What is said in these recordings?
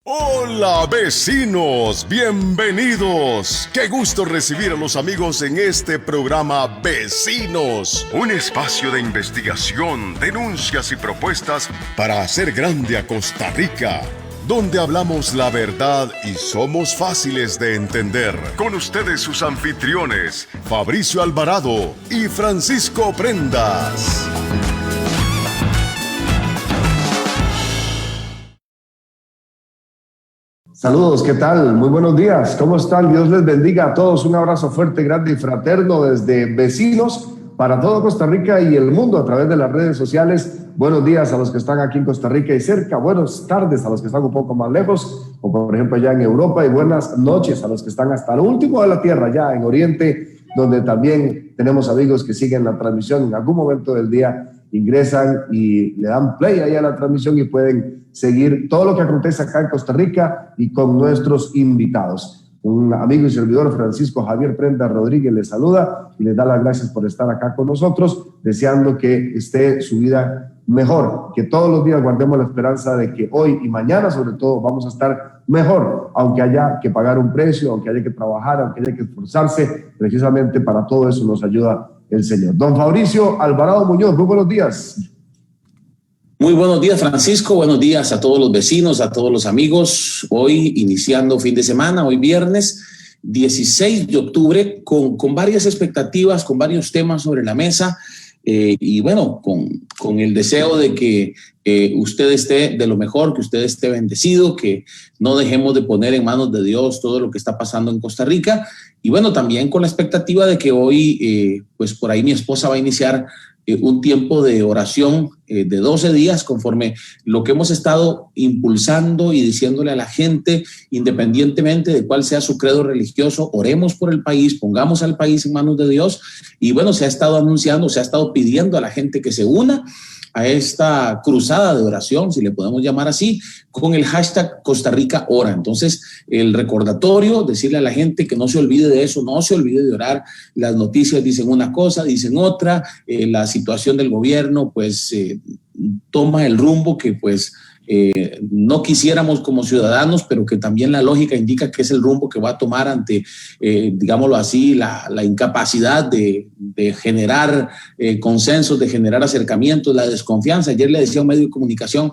Hola vecinos, bienvenidos. Qué gusto recibir a los amigos en este programa Vecinos, un espacio de investigación, denuncias y propuestas para hacer grande a Costa Rica, donde hablamos la verdad y somos fáciles de entender. Con ustedes sus anfitriones, Fabricio Alvarado y Francisco Prendas. Saludos, ¿qué tal? Muy buenos días, ¿cómo están? Dios les bendiga a todos, un abrazo fuerte, grande y fraterno desde Vecinos para todo Costa Rica y el mundo a través de las redes sociales. Buenos días a los que están aquí en Costa Rica y cerca, buenas tardes a los que están un poco más lejos, o por ejemplo allá en Europa, y buenas noches a los que están hasta lo último de la tierra, allá en Oriente, donde también tenemos amigos que siguen la transmisión en algún momento del día. Ingresan y le dan play ahí a la transmisión y pueden seguir todo lo que acontece acá en Costa Rica y con nuestros invitados. Un amigo y servidor, Francisco Javier Prendas Rodríguez, les saluda y les da las gracias por estar acá con nosotros, deseando que esté su vida mejor, que todos los días guardemos la esperanza de que hoy y mañana sobre todo vamos a estar mejor, aunque haya que pagar un precio, aunque haya que trabajar, aunque haya que esforzarse, precisamente para todo eso nos ayuda el Señor. Don Fabricio Alvarado Muñoz, muy buenos días. Muy buenos días, Francisco. Buenos días a todos los vecinos, a todos los amigos. Hoy iniciando fin de semana, hoy viernes 16 de octubre, con varias expectativas, con varios temas sobre la mesa. Y bueno, con el deseo de que usted esté de lo mejor, que usted esté bendecido, que no dejemos de poner en manos de Dios todo lo que está pasando en Costa Rica. Y bueno, también con la expectativa de que hoy, pues por ahí mi esposa va a iniciar un tiempo de oración de 12 días, conforme lo que hemos estado impulsando y diciéndole a la gente, independientemente de cuál sea su credo religioso, oremos por el país, pongamos al país en manos de Dios. Y bueno, se ha estado anunciando, se ha estado pidiendo a la gente que se una a esta cruzada de oración, si le podemos llamar así, con el hashtag Costa Rica Ora. Entonces, el recordatorio, decirle a la gente que no se olvide de eso, no se olvide de orar. Las noticias dicen una cosa, dicen otra, la situación del gobierno pues toma el rumbo que pues no quisiéramos como ciudadanos, pero que también la lógica indica que es el rumbo que va a tomar ante, digámoslo así, la incapacidad de generar consensos, de generar acercamientos, la desconfianza. Ayer le decía a un medio de comunicación,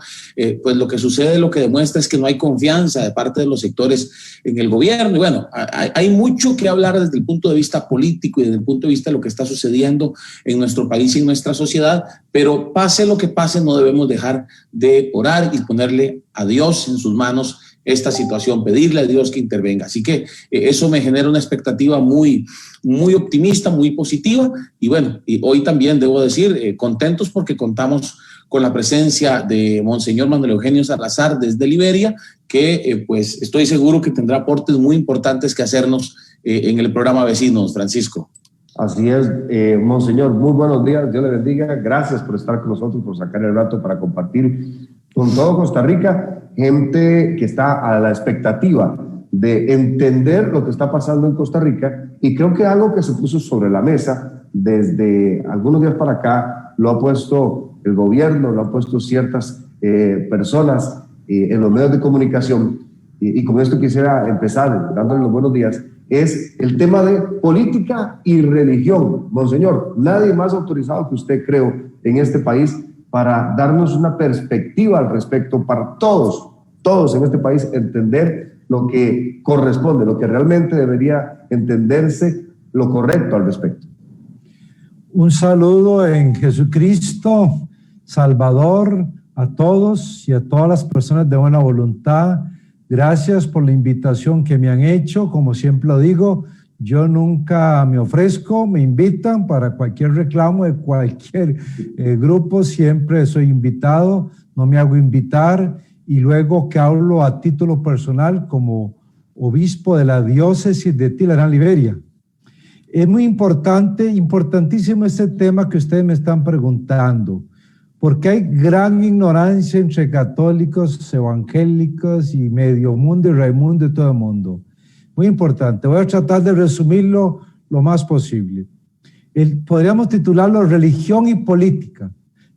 pues lo que sucede, lo que demuestra es que no hay confianza de parte de los sectores en el gobierno. Y bueno, hay mucho que hablar desde el punto de vista político y desde el punto de vista de lo que está sucediendo en nuestro país y en nuestra sociedad, pero pase lo que pase, no debemos dejar de orar y ponerle a Dios en sus manos esta situación, pedirle a Dios que intervenga. Así que eso me genera una expectativa muy, muy optimista, muy positiva. Y bueno, y hoy también debo decir, contentos porque contamos con la presencia de Monseñor Manuel Eugenio Salazar desde Liberia, que pues estoy seguro que tendrá aportes muy importantes que hacernos en el programa Vecinos, Francisco. Así es, Monseñor, muy buenos días, Dios le bendiga, gracias por estar con nosotros, por sacar el rato para compartir con todo Costa Rica, gente que está a la expectativa de entender lo que está pasando en Costa Rica, y creo que algo que se puso sobre la mesa desde algunos días para acá, lo ha puesto el gobierno, lo han puesto ciertas personas en los medios de comunicación, y con esto quisiera empezar dándole los buenos días, es el tema de política y religión. Monseñor, nadie más autorizado que usted, creo, en este país para darnos una perspectiva al respecto, para todos en este país entender lo que corresponde, lo que realmente debería entenderse, lo correcto al respecto. Un saludo en Jesucristo, Salvador, a todos y a todas las personas de buena voluntad. Gracias por la invitación que me han hecho. Como siempre lo digo, yo nunca me ofrezco, me invitan para cualquier reclamo de cualquier grupo, siempre soy invitado, no me hago invitar, y luego que hablo a título personal como obispo de la diócesis de Tilarán, Liberia. Es muy importante, importantísimo este tema que ustedes me están preguntando, porque hay gran ignorancia entre católicos, evangélicos y medio mundo y Raimundo y todo el mundo. Muy importante. Voy a tratar de resumirlo lo más posible. Podríamos titularlo religión y política.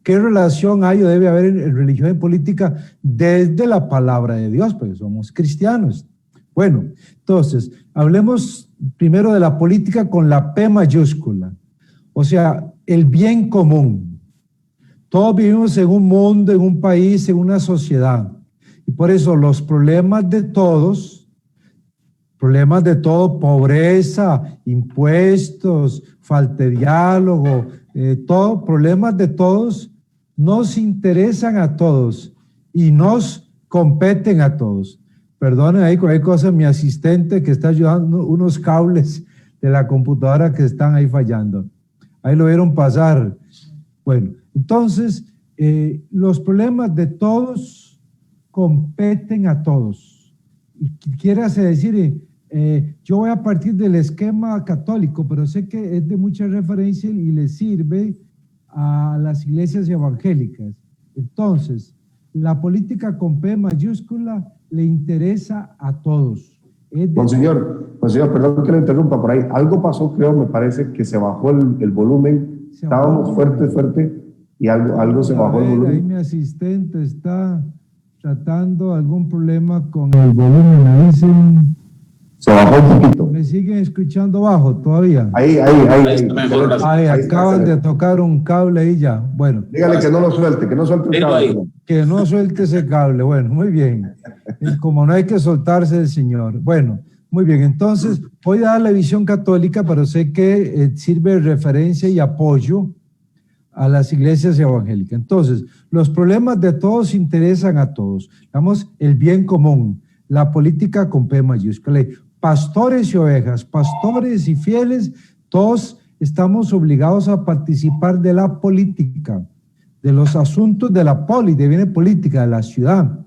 ¿Qué relación hay o debe haber en religión y política desde la palabra de Dios? Porque somos cristianos. Bueno, entonces, hablemos primero de la política con la P mayúscula, o sea, el bien común. Todos vivimos en un mundo, en un país, en una sociedad, y por eso los problemas de todos, pobreza, impuestos, falta de diálogo, problemas de todos, nos interesan a todos y nos competen a todos. Perdonen ahí cualquier cosa, mi asistente que está ayudando unos cables de la computadora que están ahí fallando. Ahí lo vieron pasar. Bueno, entonces, los problemas de todos competen a todos. Y quiere decir, yo voy a partir del esquema católico, pero sé que es de mucha referencia y le sirve a las iglesias evangélicas. Entonces, la política con P mayúscula le interesa a todos. Monseñor, perdón que le interrumpa por ahí. Algo pasó, creo, me parece que se bajó el volumen. Estábamos fuerte y algo se bajó el volumen. Ahí mi asistente está tratando algún problema con el volumen. Me dicen... Se bajó un poquito. ¿Me siguen escuchando bajo todavía? Ahí. Acaban de tocar un cable ahí ya. Bueno. Dígale que no lo suelte, que no suelte el cable. Que no suelte ese cable. Bueno, muy bien. Como no hay que soltarse del Señor. Bueno, muy bien. Entonces, voy a dar la visión católica, pero sé que sirve de referencia y apoyo a las iglesias evangélicas. Entonces, los problemas de todos interesan a todos. Vamos, el bien común, la política con P mayúscula. Pastores y ovejas, pastores y fieles, todos estamos obligados a participar de la política, de los asuntos de la política de la ciudad.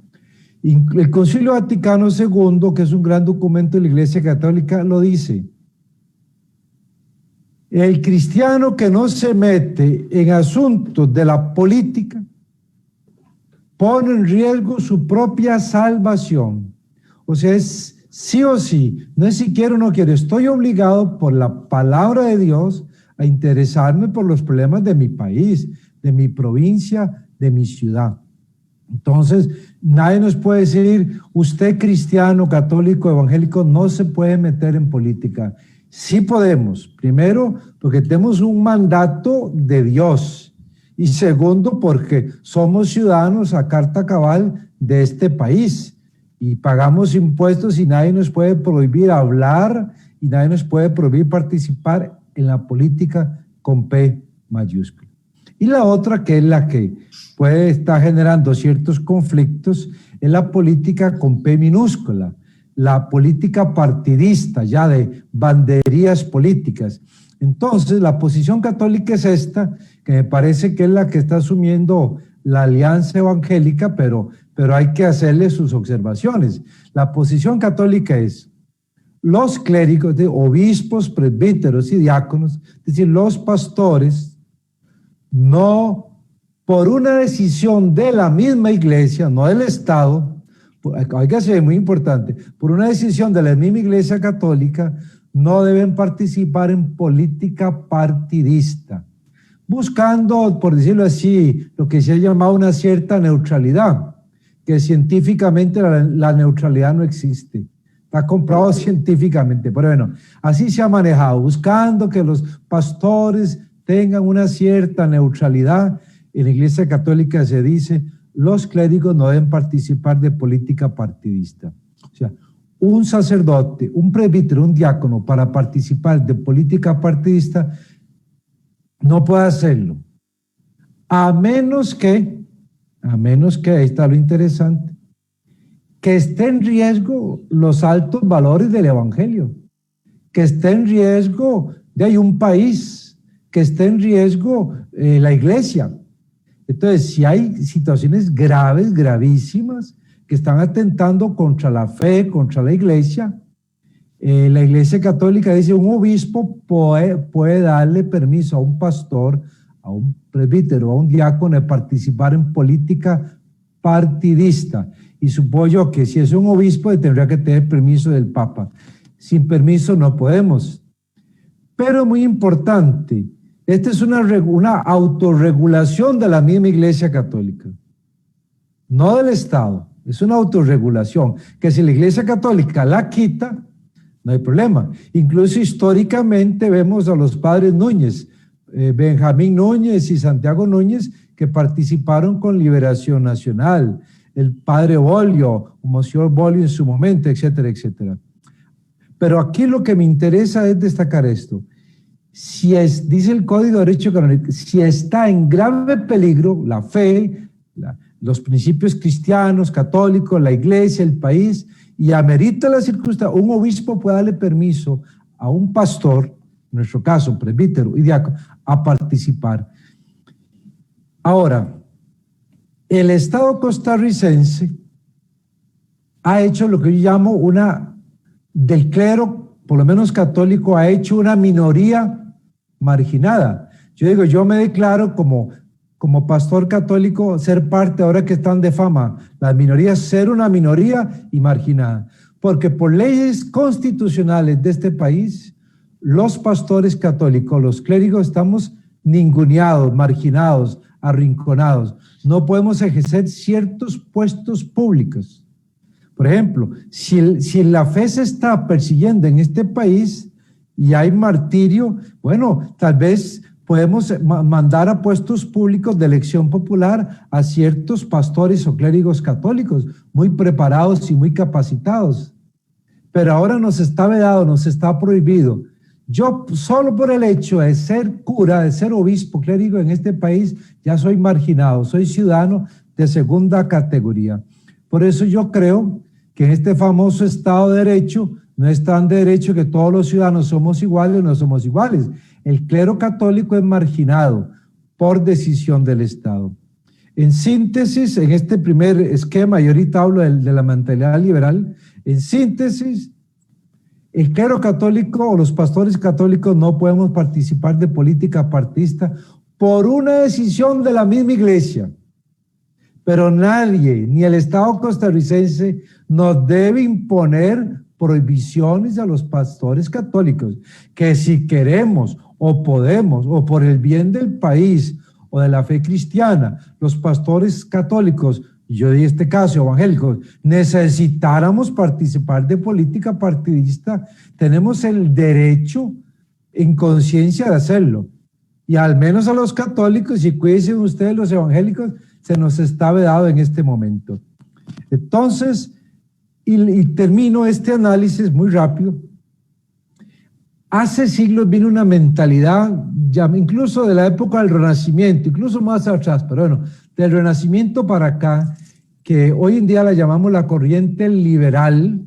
Y el Concilio Vaticano II, que es un gran documento de la Iglesia Católica, lo dice. El cristiano que no se mete en asuntos de la política pone en riesgo su propia salvación. O sea, es sí o sí, no es si quiero o no quiero, estoy obligado por la palabra de Dios a interesarme por los problemas de mi país, de mi provincia, de mi ciudad. Entonces, nadie nos puede decir, usted cristiano, católico, evangélico, no se puede meter en política. Sí podemos, primero, porque tenemos un mandato de Dios, y segundo, porque somos ciudadanos a carta cabal de este país. Y pagamos impuestos y nadie nos puede prohibir hablar y nadie nos puede prohibir participar en la política con P mayúscula. Y la otra, que es la que puede estar generando ciertos conflictos, es la política con P minúscula, la política partidista, ya de banderías políticas. Entonces, la posición católica es esta, que me parece que es la que está asumiendo la Alianza Evangélica, pero hay que hacerle sus observaciones. La posición católica es los clérigos, de obispos, presbíteros y diáconos, es decir, los pastores, no por una decisión de la misma iglesia, no del Estado, hay que hacer muy importante, por una decisión de la misma iglesia católica, no deben participar en política partidista, buscando, por decirlo así, lo que se ha llamado una cierta neutralidad, que científicamente la neutralidad no existe, está comprobado científicamente, pero bueno, así se ha manejado, buscando que los pastores tengan una cierta neutralidad. En la Iglesia Católica se dice, los clérigos no deben participar de política partidista. O sea, un sacerdote, un presbítero, un diácono, para participar de política partidista, no puede hacerlo, a menos que, ahí está lo interesante, que esté en riesgo los altos valores del Evangelio, que esté en riesgo de un país, que esté en riesgo la iglesia. Entonces, si hay situaciones graves, gravísimas, que están atentando contra la fe, contra la iglesia católica dice, un obispo puede darle permiso a un pastor, a un presbítero, a un diácono de participar en política partidista. Y supongo yo que si es un obispo tendría que tener permiso del Papa. Sin permiso no podemos. Pero muy importante, Esta es una autorregulación de la misma Iglesia Católica, no del Estado. Es una autorregulación que si la Iglesia Católica la quita, no hay problema. Incluso históricamente vemos a los padres Núñez, Benjamín Núñez y Santiago Núñez, que participaron con Liberación Nacional, el padre Bolio, Monseñor Bolio en su momento, etcétera, etcétera. Pero aquí lo que me interesa es destacar esto. Dice el Código de Derecho Canónico, si está en grave peligro la fe, los principios cristianos, católicos, la iglesia, el país, y amerita la circunstancia, un obispo puede darle permiso a un pastor, en nuestro caso, presbítero y diácono, a participar. Ahora, el Estado costarricense ha hecho lo que yo llamo del clero, por lo menos católico, ha hecho una minoría marginada. Yo digo, yo me declaro como pastor católico ser parte, ahora que están de fama, las minorías, ser una minoría y marginada. Porque por leyes constitucionales de este país, los pastores católicos, los clérigos, estamos ninguneados, marginados, arrinconados. No podemos ejercer ciertos puestos públicos. Por ejemplo, si la fe se está persiguiendo en este país y hay martirio, bueno, tal vez podemos mandar a puestos públicos de elección popular a ciertos pastores o clérigos católicos muy preparados y muy capacitados. Pero ahora nos está vedado, nos está prohibido. Yo solo por el hecho de ser cura, de ser obispo, clérigo en este país, ya soy marginado, soy ciudadano de segunda categoría. Por eso yo creo que en este famoso Estado de Derecho no es tan de derecho que todos los ciudadanos somos iguales o no somos iguales. El clero católico es marginado por decisión del Estado. En síntesis, en este primer esquema, y ahorita hablo de la mentalidad liberal, en síntesis, el clero católico o los pastores católicos no podemos participar de política partidista por una decisión de la misma iglesia. Pero nadie, ni el Estado costarricense, nos debe imponer prohibiciones a los pastores católicos, que si queremos o podemos, o por el bien del país o de la fe cristiana, los pastores católicos, yo en este caso evangélicos, necesitáramos participar de política partidista, tenemos el derecho en conciencia de hacerlo. Y al menos a los católicos, y cuídense ustedes los evangélicos, se nos está vedado en este momento. Entonces, y termino este análisis muy rápido. Hace siglos vino una mentalidad, ya incluso de la época del Renacimiento, incluso más atrás, pero bueno, del Renacimiento para acá, que hoy en día la llamamos la corriente liberal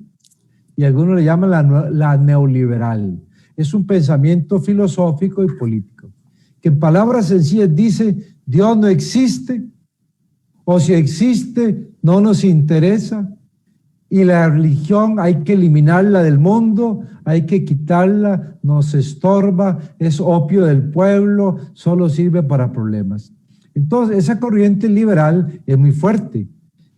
y algunos le llaman la neoliberal. Es un pensamiento filosófico y político, que en palabras sencillas dice, Dios no existe, o si existe, no nos interesa, y la religión hay que eliminarla del mundo, hay que quitarla, nos estorba, es opio del pueblo, solo sirve para problemas. Entonces, esa corriente liberal es muy fuerte.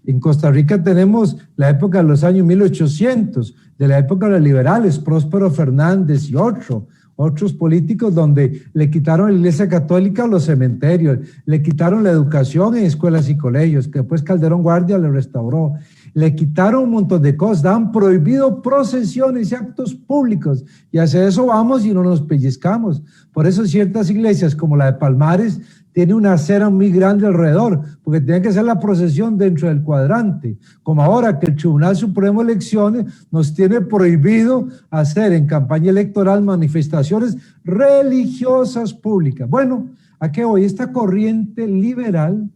En Costa Rica tenemos la época de los años 1800, de la época de los liberales, Próspero Fernández y otros políticos donde le quitaron a la Iglesia Católica los cementerios, le quitaron la educación en escuelas y colegios, que después Calderón Guardia le restauró. Le quitaron un montón de cosas, han prohibido procesiones y actos públicos, y hacia eso vamos y no nos pellizcamos. Por eso ciertas iglesias como la de Palmares tiene una acera muy grande alrededor, porque tiene que ser la procesión dentro del cuadrante, como ahora que el Tribunal Supremo de Elecciones nos tiene prohibido hacer en campaña electoral manifestaciones religiosas públicas. Bueno, ¿a qué voy? Esta corriente liberal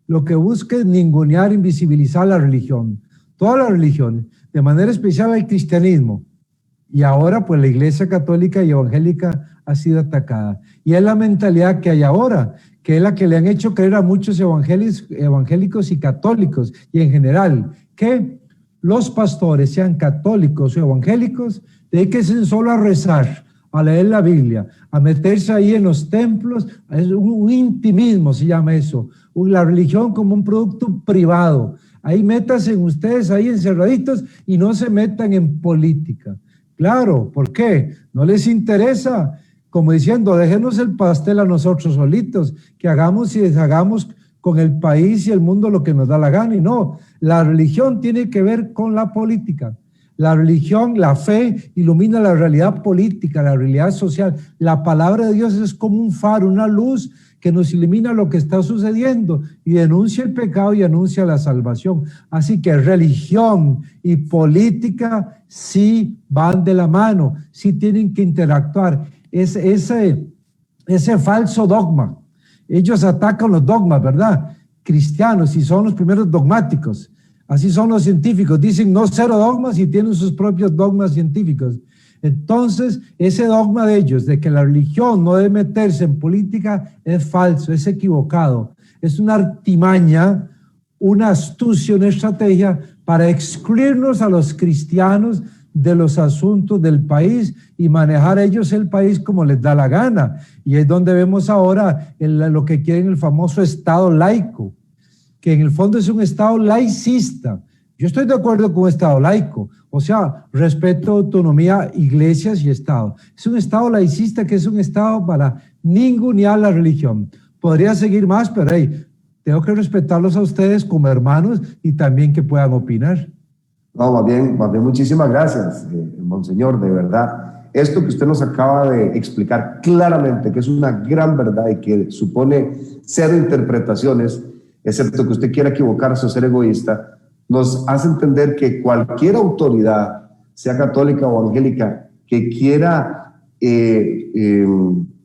lo que busca es ningunear, invisibilizar la religión, todas las religiones, de manera especial el cristianismo. Y ahora pues la Iglesia Católica y Evangélica ha sido atacada. Y es la mentalidad que hay ahora, que es la que le han hecho creer a muchos evangélicos y católicos, y en general, que los pastores, sean católicos o evangélicos, dedíquense solo a rezar, a leer la Biblia, a meterse ahí en los templos, es un intimismo se llama eso, la religión como un producto privado. Ahí métanse ustedes ahí encerraditos y no se metan en política. Claro, ¿por qué? No les interesa como diciendo, déjenos el pastel a nosotros solitos, que hagamos y deshagamos con el país y el mundo lo que nos da la gana. Y no, la religión tiene que ver con la política. La religión, la fe, ilumina la realidad política, la realidad social. La palabra de Dios es como un faro, una luz que nos ilumina lo que está sucediendo y denuncia el pecado y anuncia la salvación. Así que religión y política sí van de la mano, sí tienen que interactuar. Ese falso dogma. Ellos atacan los dogmas, ¿verdad? Cristianos, y son los primeros dogmáticos. Así son los científicos. Dicen no cero dogmas y tienen sus propios dogmas científicos. Entonces, ese dogma de ellos, de que la religión no debe meterse en política, es falso, es equivocado. Es una artimaña, una astucia, una estrategia para excluirnos a los cristianos de los asuntos del país y manejar ellos el país como les da la gana. Y es donde vemos ahora lo que quieren el famoso Estado laico, que en el fondo es un Estado laicista. Yo estoy de acuerdo con un Estado laico, o sea, respeto, autonomía, iglesias y Estado. Es un Estado laicista que es un Estado para ningunear la religión. Podría seguir más, pero hey, tengo que respetarlos a ustedes como hermanos y también que puedan opinar. No, más bien, muchísimas gracias, Monseñor, de verdad. Esto que usted nos acaba de explicar claramente, que es una gran verdad y que supone cero interpretaciones, excepto que usted quiera equivocarse o ser egoísta, nos hace entender que cualquier autoridad, sea católica o evangélica, que quiera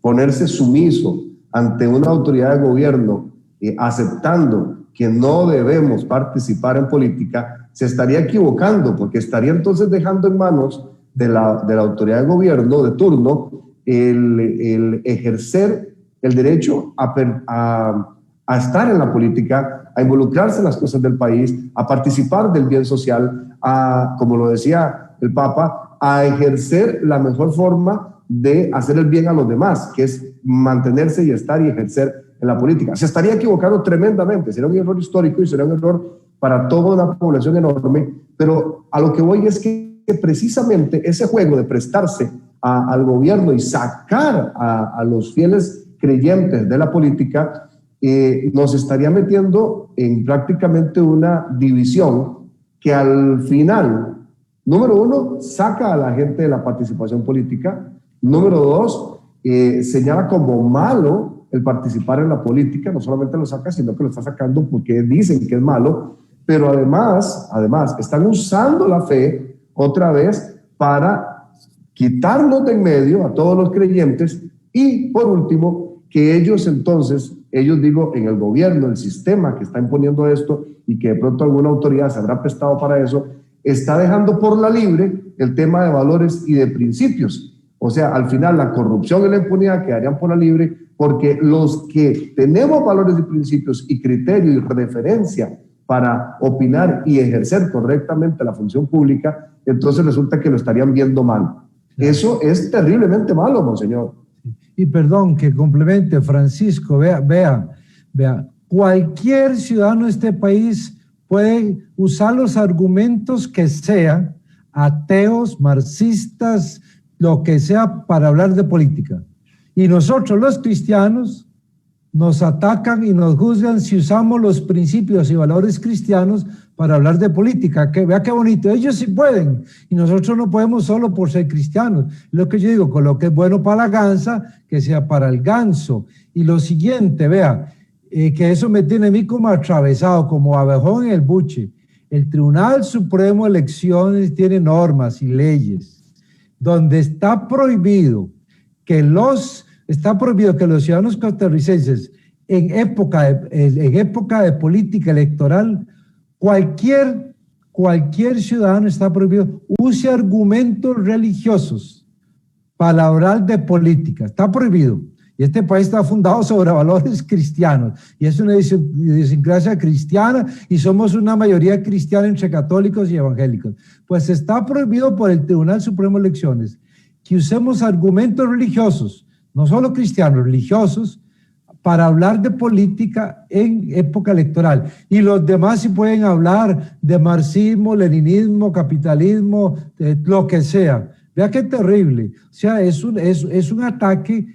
ponerse sumiso ante una autoridad de gobierno, aceptando que no debemos participar en política, se estaría equivocando, porque estaría entonces dejando en manos de la autoridad de gobierno de turno el ejercer el derecho a estar en la política, a involucrarse en las cosas del país, a participar del bien social, como lo decía el Papa, a ejercer la mejor forma de hacer el bien a los demás, que es mantenerse y estar y ejercer en la política. Se estaría equivocando tremendamente, sería un error histórico y sería un error para toda una población enorme, pero a lo que voy es que precisamente ese juego de prestarse al gobierno y sacar a los fieles creyentes de la política nos estaría metiendo en prácticamente una división que al final, número uno, saca a la gente de la participación política, número dos, señala como malo el participar en la política, no solamente lo saca, sino que lo está sacando porque dicen que es malo, pero además están usando la fe otra vez para quitarnos de en medio a todos los creyentes y, por último, que ellos entonces, digo, en el gobierno, el sistema que está imponiendo esto y que de pronto alguna autoridad se habrá prestado para eso, está dejando por la libre el tema de valores y de principios. O sea, al final la corrupción y la impunidad quedarían por la libre porque los que tenemos valores y principios y criterio y referencia para opinar y ejercer correctamente la función pública, entonces resulta que lo estarían viendo mal. Eso es terriblemente malo, Monseñor. Y perdón, que complemente, Francisco, vea, cualquier ciudadano de este país puede usar los argumentos que sea, ateos, marxistas, lo que sea, para hablar de política. Y nosotros, los cristianos, nos atacan y nos juzgan si usamos los principios y valores cristianos para hablar de política. Que vea qué bonito, ellos sí pueden y nosotros no podemos solo por ser cristianos. Lo que yo digo, con lo que es bueno para la gansa, que sea para el ganso. Y lo siguiente, vea, que eso me tiene a mí como atravesado, como abejón en el buche. El Tribunal Supremo de Elecciones tiene normas y leyes donde está prohibido que los ciudadanos costarricenses en época de política electoral, cualquier ciudadano está prohibido use argumentos religiosos para hablar de política. Está prohibido. Y este país está fundado sobre valores cristianos. Y es una idiosincrasia cristiana y somos una mayoría cristiana entre católicos y evangélicos. Pues está prohibido por el Tribunal Supremo de Elecciones que usemos argumentos religiosos, no solo cristianos, religiosos, para hablar de política en época electoral. Y los demás sí pueden hablar de marxismo, leninismo, capitalismo, lo que sea. Vea qué terrible. O sea, es un ataque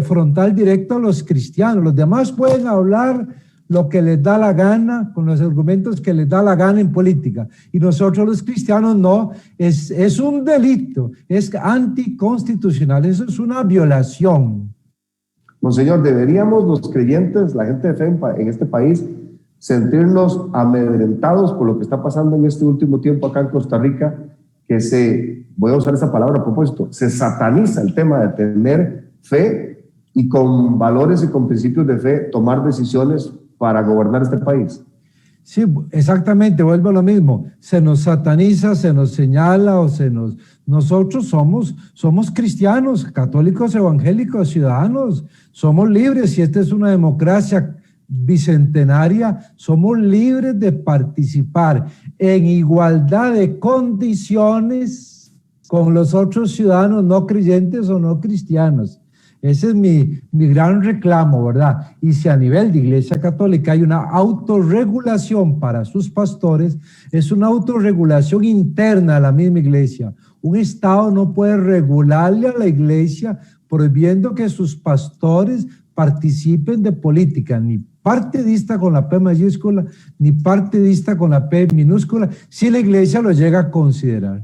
frontal directo a los cristianos. Los demás pueden hablar lo que les da la gana, con los argumentos que les da la gana en política. Y nosotros los cristianos no. Es un delito, es anticonstitucional, eso es una violación. Monseñor, deberíamos los creyentes, la gente de fe en este país, sentirnos amedrentados por lo que está pasando en este último tiempo acá en Costa Rica, que voy a usar esa palabra a propósito, se sataniza el tema de tener fe y con valores y con principios de fe tomar decisiones para gobernar este país. Sí, exactamente, vuelvo a lo mismo. Se nos sataniza, se nos señala Nosotros somos cristianos, católicos, evangélicos, ciudadanos, somos libres y esta es una democracia bicentenaria, somos libres de participar en igualdad de condiciones con los otros ciudadanos no creyentes o no cristianos. Ese es mi gran reclamo, ¿verdad? Y si a nivel de Iglesia Católica hay una autorregulación para sus pastores, es una autorregulación interna a la misma Iglesia. Un Estado no puede regularle a la Iglesia prohibiendo que sus pastores participen de política, ni partidista con la P mayúscula, ni partidista con la P minúscula, si la Iglesia lo llega a considerar.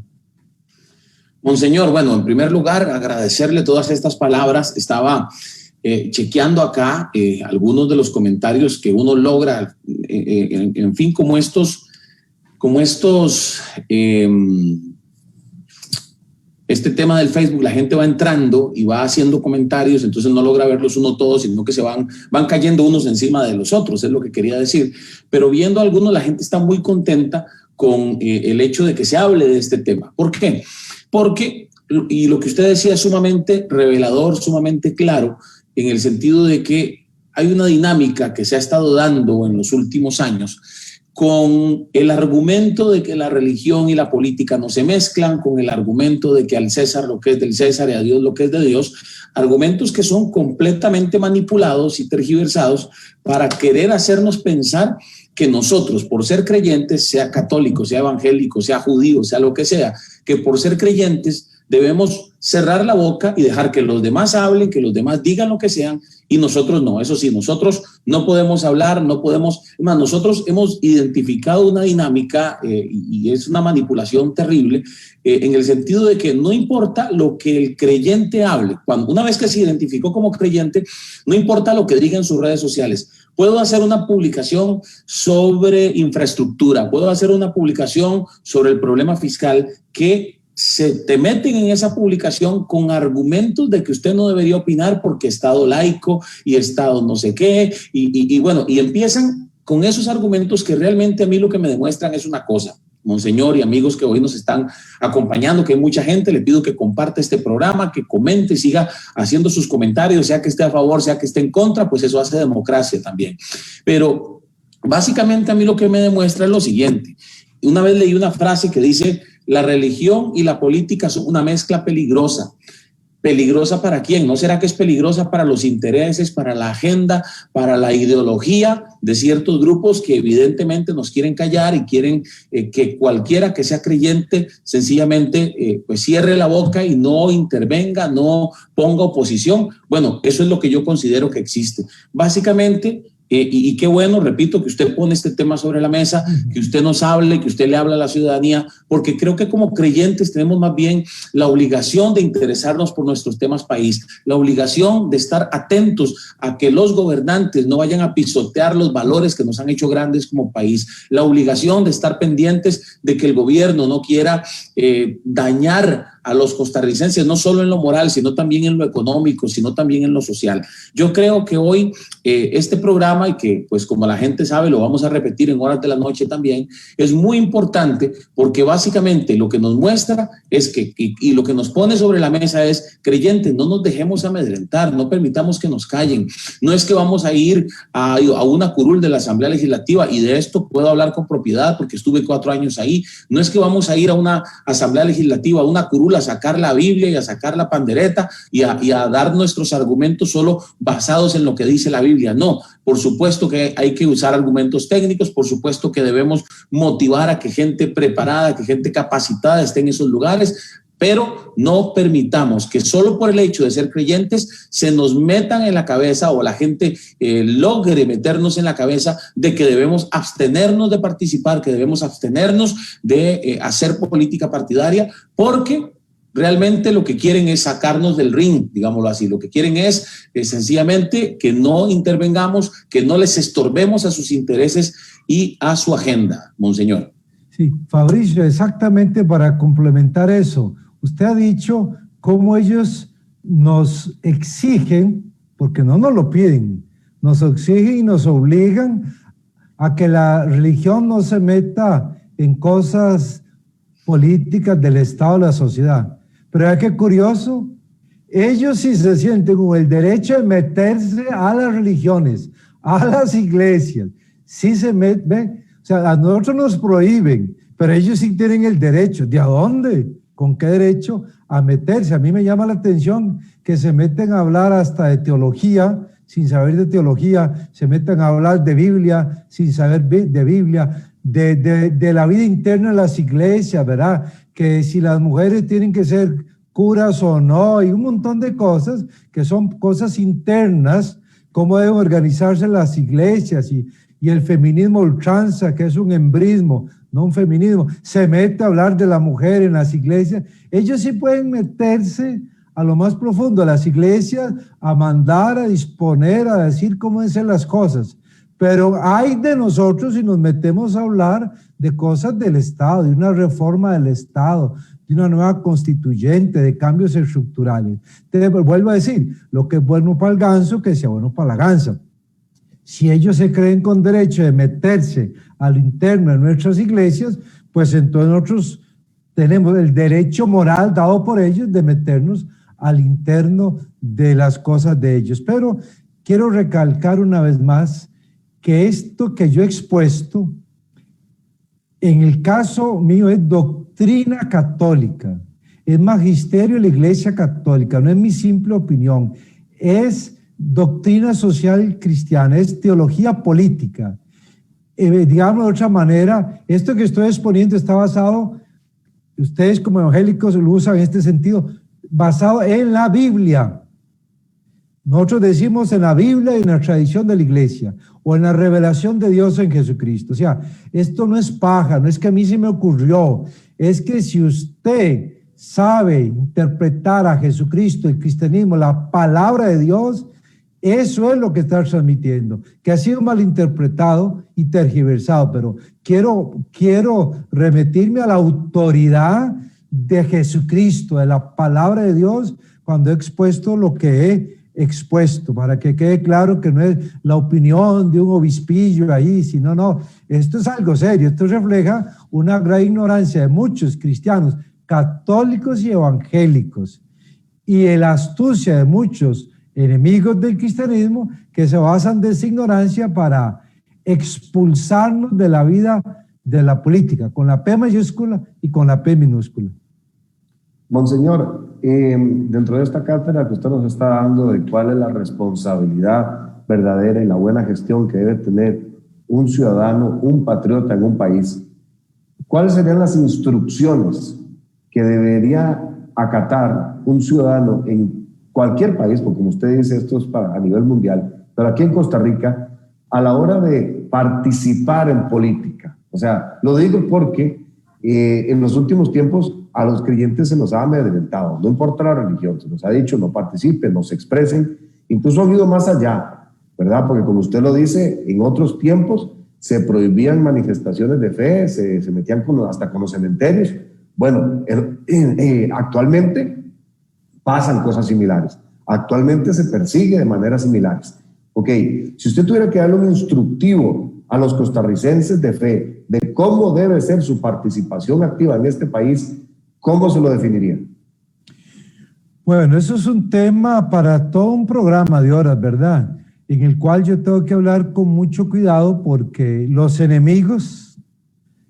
Monseñor, bueno, en primer lugar, agradecerle todas estas palabras. Estaba chequeando acá algunos de los comentarios que uno logra, en fin, como estos este tema del Facebook, la gente va entrando y va haciendo comentarios, entonces no logra verlos uno todos, sino que se van cayendo unos encima de los otros, es lo que quería decir. Pero viendo algunos, la gente está muy contenta con el hecho de que se hable de este tema. ¿Por qué? Porque, y lo que usted decía es sumamente revelador, sumamente claro, en el sentido de que hay una dinámica que se ha estado dando en los últimos años con el argumento de que la religión y la política no se mezclan, con el argumento de que al César lo que es del César y a Dios lo que es de Dios, argumentos que son completamente manipulados y tergiversados para querer hacernos pensar que nosotros, por ser creyentes, sea católico, sea evangélico, sea judío, sea lo que sea, que por ser creyentes debemos cerrar la boca y dejar que los demás hablen, que los demás digan lo que sean, y nosotros no. Eso sí, nosotros no podemos hablar, no podemos. Nosotros hemos identificado una dinámica y es una manipulación terrible en el sentido de que no importa lo que el creyente hable. Una vez que se identificó como creyente, no importa lo que diga en sus redes sociales. Puedo hacer una publicación sobre infraestructura, puedo hacer una publicación sobre el problema fiscal que te meten en esa publicación con argumentos de que usted no debería opinar porque Estado laico y Estado no sé qué, y bueno, y empiezan con esos argumentos que realmente a mí lo que me demuestran es una cosa. Monseñor y amigos que hoy nos están acompañando, que hay mucha gente, le pido que comparte este programa, que comente, siga haciendo sus comentarios, sea que esté a favor, sea que esté en contra, pues eso hace democracia también. Pero básicamente a mí lo que me demuestra es lo siguiente. Una vez leí una frase que dice: la religión y la política son una mezcla peligrosa. ¿Peligrosa para quién? ¿No será que es peligrosa para los intereses, para la agenda, para la ideología de ciertos grupos que evidentemente nos quieren callar y quieren que cualquiera que sea creyente sencillamente pues cierre la boca y no intervenga, no ponga oposición? Bueno, eso es lo que yo considero que existe. Básicamente, y qué bueno, repito, que usted pone este tema sobre la mesa, que usted nos hable, que usted le hable a la ciudadanía, porque creo que como creyentes tenemos más bien la obligación de interesarnos por nuestros temas país, la obligación de estar atentos a que los gobernantes no vayan a pisotear los valores que nos han hecho grandes como país, la obligación de estar pendientes de que el gobierno no quiera dañar a los costarricenses, no solo en lo moral, sino también en lo económico, sino también en lo social. Yo creo que hoy este programa, y que pues como la gente sabe, lo vamos a repetir en horas de la noche también, es muy importante porque básicamente lo que nos muestra es que, y lo que nos pone sobre la mesa es: creyentes, no nos dejemos amedrentar, no permitamos que nos callen. No es que vamos a ir a una curul de la Asamblea Legislativa, y de esto puedo hablar con propiedad porque estuve 4 años ahí. No es que vamos a ir a una Asamblea Legislativa, a una curul, a sacar la Biblia y a sacar la pandereta y a dar nuestros argumentos solo basados en lo que dice la Biblia. No, por supuesto que hay que usar argumentos técnicos, por supuesto que debemos motivar a que gente preparada, que gente capacitada esté en esos lugares. pero no permitamos que solo por el hecho de ser creyentes se nos metan en la cabeza o la gente logre meternos en la cabeza de que debemos abstenernos de participar, que debemos abstenernos de hacer política partidaria, porque realmente lo que quieren es sacarnos del ring, digámoslo así. Lo que quieren es sencillamente que no intervengamos, que no les estorbemos a sus intereses y a su agenda, monseñor. Sí, Fabricio, exactamente para complementar eso. Usted ha dicho cómo ellos nos exigen, porque no nos lo piden, nos exigen y nos obligan a que la religión no se meta en cosas políticas del Estado o la sociedad. Pero es que curioso, ellos sí se sienten con el derecho de meterse a las religiones, a las iglesias. Sí se meten, o sea, a nosotros nos prohíben, pero ellos sí tienen el derecho. ¿De a dónde? ¿Con qué derecho a meterse? A mí me llama la atención que se meten a hablar hasta de teología, sin saber de teología, se meten a hablar de Biblia, sin saber de Biblia, de la vida interna de las iglesias, ¿verdad? Que si las mujeres tienen que ser curas o no, y un montón de cosas que son cosas internas, cómo deben organizarse las iglesias, y el feminismo ultranza, que es un embrismo, no un feminismo, se mete a hablar de la mujer en las iglesias. Ellos sí pueden meterse a lo más profundo de las iglesias, a mandar, a disponer, a decir cómo deben ser las cosas. Pero hay de nosotros si nos metemos a hablar de cosas del Estado, de una reforma del Estado, de una nueva constituyente, de cambios estructurales. Entonces, vuelvo a decir, lo que es bueno para el ganso, que sea bueno para la gansa. Si ellos se creen con derecho de meterse al interno de nuestras iglesias, pues entonces nosotros tenemos el derecho moral dado por ellos de meternos al interno de las cosas de ellos. Pero quiero recalcar una vez más que esto que yo he expuesto, en el caso mío es doctrina católica, es magisterio de la Iglesia Católica, no es mi simple opinión, es doctrina social cristiana, es teología política. Digamos de otra manera, esto que estoy exponiendo está basado, ustedes como evangélicos lo usan en este sentido, basado en la Biblia. Nosotros decimos en la Biblia y en la tradición de la iglesia, o en la revelación de Dios en Jesucristo. O sea, esto no es paja, no es que a mí se me ocurrió, es que si usted sabe interpretar a Jesucristo, el cristianismo, la palabra de Dios, eso es lo que está transmitiendo, que ha sido malinterpretado y tergiversado, pero quiero remitirme a la autoridad de Jesucristo, de la palabra de Dios, cuando he expuesto lo que he expuesto, para que quede claro que no es la opinión de un obispillo ahí, sino no, esto es algo serio, esto refleja una gran ignorancia de muchos cristianos, católicos y evangélicos, y la astucia de muchos enemigos del cristianismo que se basan de esa ignorancia para expulsarnos de la vida de la política, con la P mayúscula y con la P minúscula. Monseñor, dentro de esta cátedra que usted nos está dando de cuál es la responsabilidad verdadera y la buena gestión que debe tener un ciudadano, un patriota en un país, ¿cuáles serían las instrucciones que debería acatar un ciudadano en cualquier país? Porque como usted dice, esto es a nivel mundial, pero aquí en Costa Rica, a la hora de participar en política. O sea, lo digo porque en los últimos tiempos a los creyentes se nos ha amedrentado, no importa la religión, se nos ha dicho no participen, no se expresen, incluso han ido más allá, ¿verdad? Porque como usted lo dice, en otros tiempos se prohibían manifestaciones de fe, se metían hasta con los cementerios. Bueno, actualmente pasan cosas similares, actualmente se persigue de maneras similares. Ok, si usted tuviera que darle un instructivo a los costarricenses de fe de cómo debe ser su participación activa en este país, ¿cómo se lo definiría? Bueno, eso es un tema para todo un programa de horas, ¿verdad? En el cual yo tengo que hablar con mucho cuidado porque los enemigos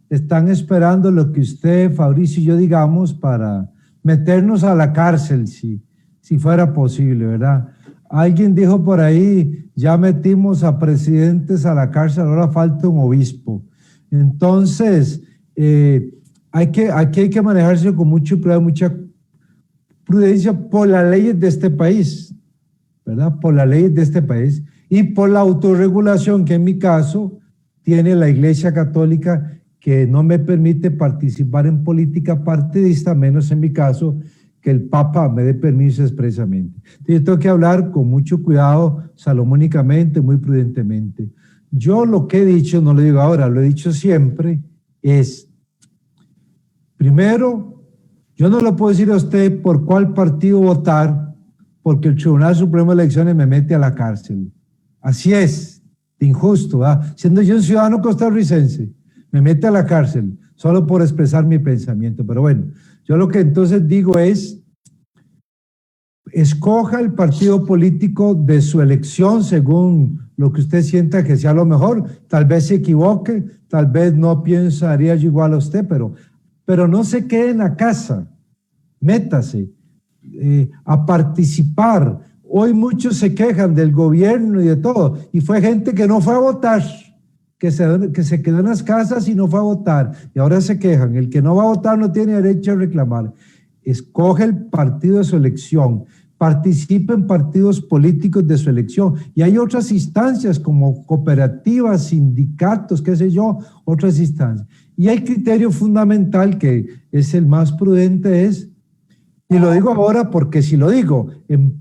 están esperando lo que usted, Fabricio y yo digamos para meternos a la cárcel, si fuera posible, ¿verdad? Alguien dijo por ahí, ya metimos a presidentes a la cárcel, ahora falta un obispo. Entonces, aquí hay que manejarse con mucho cuidado, mucha prudencia por las leyes de este país, ¿verdad? Por las leyes de este país y por la autorregulación que en mi caso tiene la Iglesia Católica, que no me permite participar en política partidista, menos en mi caso, que el Papa me dé permiso expresamente. Entonces, yo tengo que hablar con mucho cuidado, salomónicamente, muy prudentemente. Yo lo que he dicho, no lo digo ahora, lo he dicho siempre, es, primero, yo no le puedo decir a usted por cuál partido votar, porque el Tribunal Supremo de Elecciones me mete a la cárcel. Así es, de injusto, ¿verdad? Siendo yo un ciudadano costarricense, me mete a la cárcel solo por expresar mi pensamiento. Pero bueno, yo lo que entonces digo es, escoja el partido político de su elección según lo que usted sienta que sea lo mejor. Tal vez se equivoque, tal vez no pensaría yo igual a usted, pero no se quede en la casa, métase a participar. Hoy muchos se quejan del gobierno y de todo, y fue gente que no fue a votar, que se quedó en las casas y no fue a votar, y ahora se quejan. El que no va a votar no tiene derecho a reclamar. Escoge el partido de su elección, participe en partidos políticos de su elección, y hay otras instancias como cooperativas, sindicatos, qué sé yo, otras instancias. Y el criterio fundamental, que es el más prudente, es, y lo digo ahora porque si lo digo en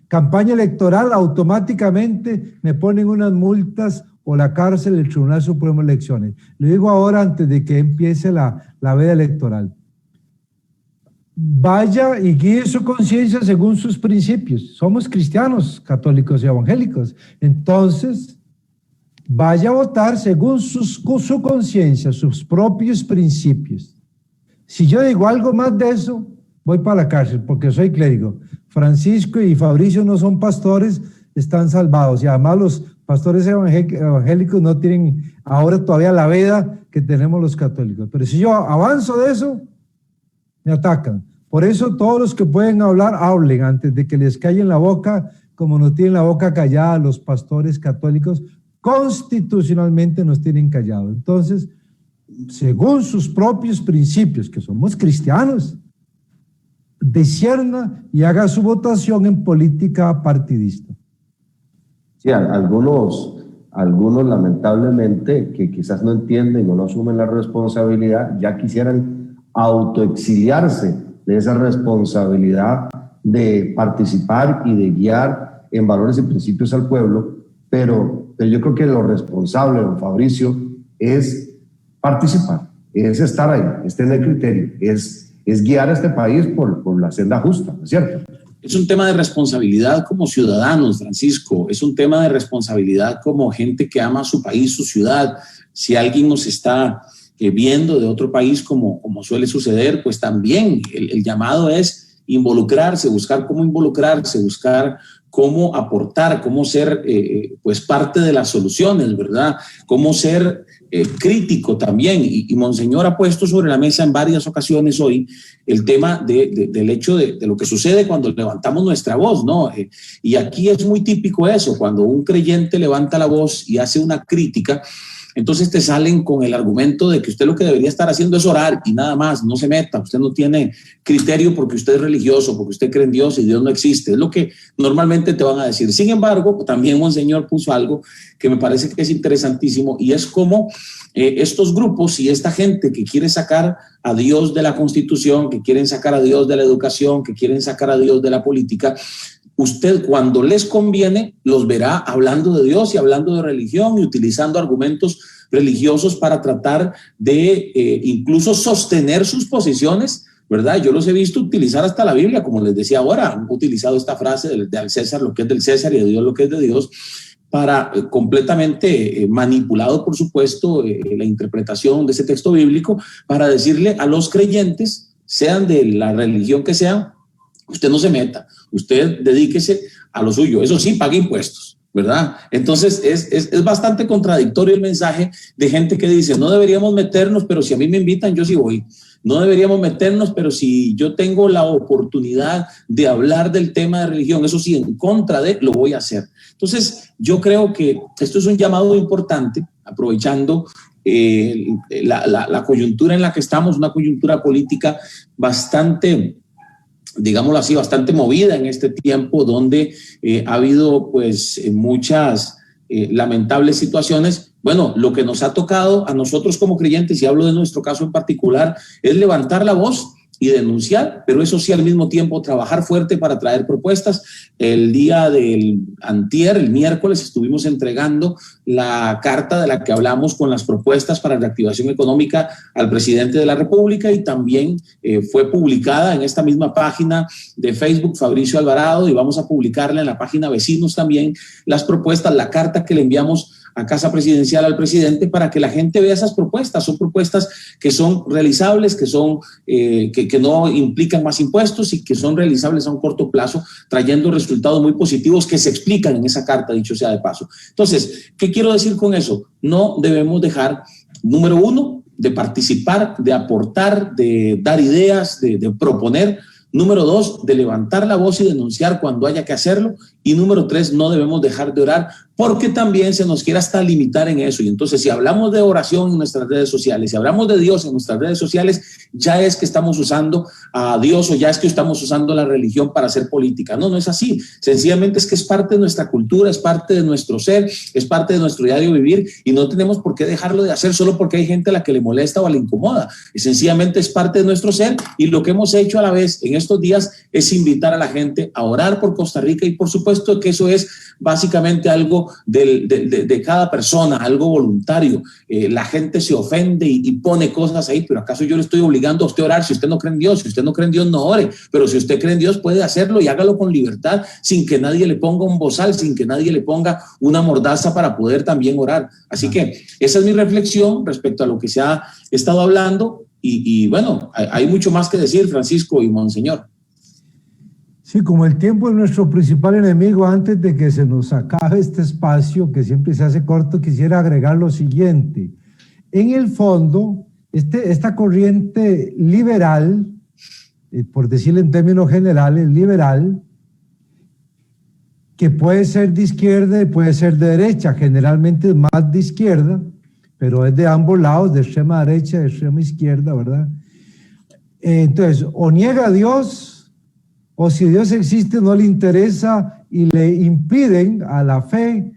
campaña electoral, automáticamente me ponen unas multas o la cárcel del Tribunal Supremo de Elecciones. Lo digo ahora antes de que empiece la veda electoral. Vaya y guíe su conciencia según sus principios. Somos cristianos, católicos y evangélicos. Entonces, vaya a votar según su conciencia, sus propios principios. Si yo digo algo más de eso, voy para la cárcel porque soy clérigo. Francisco y Fabricio no son pastores, están salvados. Y además los pastores evangélicos no tienen ahora todavía la veda que tenemos los católicos. Pero si yo avanzo de eso, me atacan. Por eso todos los que pueden hablar, hablen antes de que les calle en la boca, como nos tienen la boca callada los pastores católicos, constitucionalmente nos tienen callados. Entonces, según sus propios principios, que somos cristianos, discierna y haga su votación en política partidista. Sí, algunos lamentablemente, que quizás no entienden o no asumen la responsabilidad, ya quisieran autoexiliarse de esa responsabilidad de participar y de guiar en valores y principios al pueblo, pero yo creo que lo responsable, don Fabricio, es participar, es estar ahí, es tener criterio, es guiar a este país por la senda justa, ¿no es cierto? Es un tema de responsabilidad como ciudadanos, Francisco, es un tema de responsabilidad como gente que ama su país, su ciudad. Si alguien nos está viendo de otro país, como suele suceder, pues también el llamado es involucrarse, buscar cómo involucrarse, buscar cómo aportar, cómo ser pues parte de las soluciones, ¿verdad? Cómo ser crítico también. Y Monseñor ha puesto sobre la mesa en varias ocasiones hoy el tema del hecho de lo que sucede cuando levantamos nuestra voz, ¿no? Y aquí es muy típico eso, cuando un creyente levanta la voz y hace una crítica, entonces te salen con el argumento de que usted lo que debería estar haciendo es orar y nada más, no se meta, usted no tiene criterio porque usted es religioso, porque usted cree en Dios y Dios no existe, es lo que normalmente te van a decir. Sin embargo, también Monseñor puso algo que me parece que es interesantísimo, y es como estos grupos y esta gente que quiere sacar a Dios de la Constitución, que quieren sacar a Dios de la educación, que quieren sacar a Dios de la política, usted cuando les conviene los verá hablando de Dios y hablando de religión y utilizando argumentos religiosos para tratar de incluso sostener sus posiciones, ¿verdad? Yo los he visto utilizar hasta la Biblia, como les decía ahora, han utilizado esta frase de al César lo que es del César y de Dios lo que es de Dios, para completamente manipulado, por supuesto, la interpretación de ese texto bíblico, para decirle a los creyentes, sean de la religión que sean, usted no se meta, usted dedíquese a lo suyo, eso sí, pague impuestos, ¿verdad? Entonces es bastante contradictorio el mensaje de gente que dice, no deberíamos meternos, pero si a mí me invitan, yo sí voy. No deberíamos meternos, pero si yo tengo la oportunidad de hablar del tema de religión, eso sí, en contra de, lo voy a hacer. Entonces, yo creo que esto es un llamado importante, aprovechando la coyuntura en la que estamos, una coyuntura política bastante digámoslo así, bastante movida en este tiempo donde ha habido pues muchas lamentables situaciones. Bueno, lo que nos ha tocado a nosotros como creyentes, y hablo de nuestro caso en particular, es levantar la voz y denunciar, pero eso sí, al mismo tiempo trabajar fuerte para traer propuestas. El día del antier, el miércoles, estuvimos entregando la carta de la que hablamos con las propuestas para reactivación económica al presidente de la República, y también fue publicada en esta misma página de Facebook, Fabricio Alvarado, y vamos a publicarla en la página Vecinos también, las propuestas, la carta que le enviamos a Casa Presidencial al presidente para que la gente vea esas propuestas. Son propuestas que son realizables, que son que no implican más impuestos y que son realizables a un corto plazo, trayendo resultados muy positivos que se explican en esa carta, dicho sea de paso. Entonces, ¿qué quiero decir con eso? No debemos dejar, número uno, de participar, de aportar, de dar ideas, de proponer. Número dos, de levantar la voz y denunciar cuando haya que hacerlo. Y número tres, no debemos dejar de orar, porque también se nos quiere hasta limitar en eso. Y entonces, si hablamos de oración en nuestras redes sociales, si hablamos de Dios en nuestras redes sociales, ya es que estamos usando a Dios, o ya es que estamos usando la religión para hacer política. No, no es así. Sencillamente es que es parte de nuestra cultura, es parte de nuestro ser, es parte de nuestro diario vivir, y no tenemos por qué dejarlo de hacer solo porque hay gente a la que le molesta o le incomoda. Y sencillamente es parte de nuestro ser, y lo que hemos hecho a la vez en estos días es invitar a la gente a orar por Costa Rica, y por supuesto que eso es básicamente algo de cada persona, algo voluntario. La gente se ofende y pone cosas ahí, pero ¿acaso yo le estoy obligando a usted a orar? Si usted no cree en Dios, si usted no cree en Dios, no ore, pero si usted cree en Dios, puede hacerlo, y hágalo con libertad, sin que nadie le ponga un bozal, sin que nadie le ponga una mordaza para poder también orar. Así que esa es mi reflexión respecto a lo que se ha estado hablando, y bueno, hay mucho más que decir, Francisco y Monseñor. Sí, como el tiempo es nuestro principal enemigo, antes de que se nos acabe este espacio, que siempre se hace corto, quisiera agregar lo siguiente. En el fondo, esta corriente liberal, por decirlo en términos generales, liberal, que puede ser de izquierda y puede ser de derecha, generalmente es más de izquierda, pero es de ambos lados, de extrema derecha y de extrema izquierda, ¿verdad? Entonces, o niega a Dios, o si Dios existe no le interesa y le impiden a la fe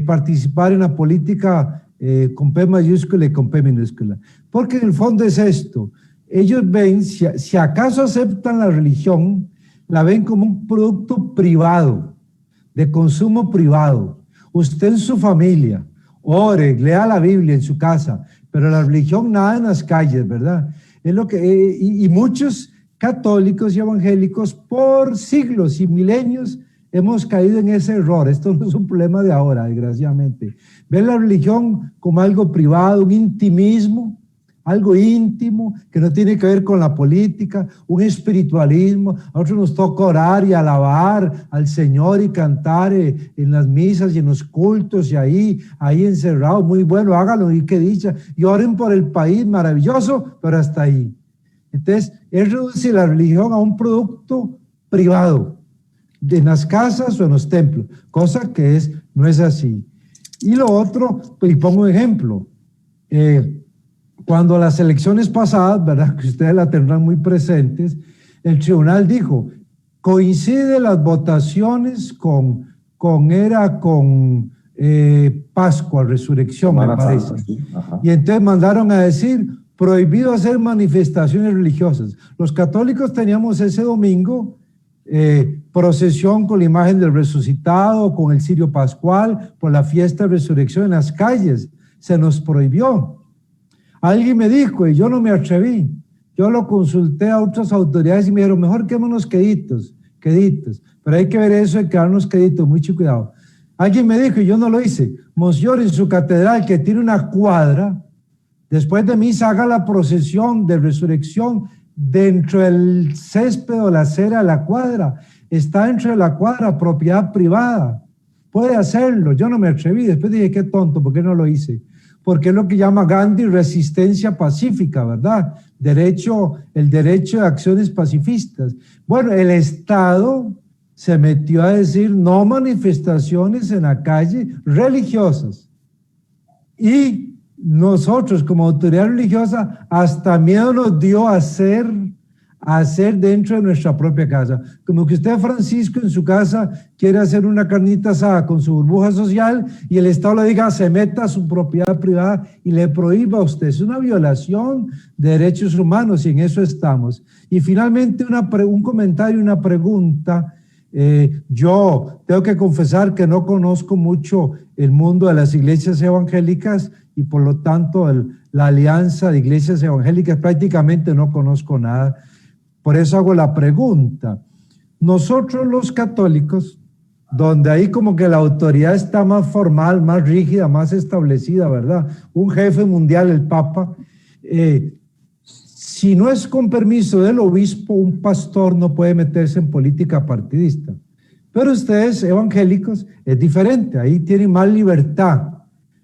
participar en la política con P mayúscula y con P minúscula. Porque en el fondo es esto, ellos ven, si acaso aceptan la religión, la ven como un producto privado, de consumo privado. Usted en su familia, ore, lea la Biblia en su casa, pero la religión nada en las calles, ¿verdad? Es lo que, y muchos católicos y evangélicos por siglos y milenios hemos caído en ese error. Esto no es un problema de ahora, desgraciadamente. Ven la religión como algo privado, un intimismo, algo íntimo que no tiene que ver con la política, un espiritualismo. A nosotros nos toca orar y alabar al Señor y cantar en las misas y en los cultos, y ahí encerrados, muy bueno, háganlo, y qué dicha, y oren por el país, maravilloso, pero hasta ahí. Entonces, es reducir la religión a un producto privado, en las casas o en los templos, cosa que no es así. Y lo otro, pues, y pongo un ejemplo, cuando las elecciones pasadas, ¿verdad?, que ustedes la tendrán muy presentes, el tribunal dijo, coincide las votaciones con Pascua, Resurrección, me parece. Sí. Y entonces mandaron a decir, prohibido hacer manifestaciones religiosas. Los católicos teníamos ese domingo procesión con la imagen del resucitado, con el cirio pascual, por la fiesta de resurrección en las calles. Se nos prohibió. Alguien me dijo, y yo no me atreví, yo lo consulté a otras autoridades y me dijeron, mejor quedémonos queditos, pero hay que ver eso de quedarnos queditos, mucho cuidado. Alguien me dijo, y yo no lo hice, Monseñor, en su catedral que tiene una cuadra, después de misa haga la procesión de resurrección dentro del césped o la acera de la cuadra. Está dentro de la cuadra, propiedad privada. Puede hacerlo. Yo no me atreví. Después dije, qué tonto, ¿por qué no lo hice? Porque es lo que llama Gandhi resistencia pacífica, ¿verdad? El derecho de acciones pacifistas. Bueno, el Estado se metió a decir no manifestaciones en la calle religiosas. Y nosotros como autoridad religiosa hasta miedo nos dio a hacer dentro de nuestra propia casa. Como que usted, Francisco, en su casa quiere hacer una carnita asada con su burbuja social y el Estado le diga se meta a su propiedad privada y le prohíba a usted. Es una violación de derechos humanos y en eso estamos. Y finalmente un comentario, una pregunta. Yo tengo que confesar que no conozco mucho el mundo de las iglesias evangélicas y por lo tanto la alianza de iglesias evangélicas prácticamente no conozco nada. Por eso hago la pregunta. Nosotros los católicos, donde ahí como que la autoridad está más formal, más rígida, más establecida, ¿verdad? Un jefe mundial, el Papa, si no es con permiso del obispo, un pastor no puede meterse en política partidista. Pero ustedes, evangélicos, es diferente, ahí tienen más libertad.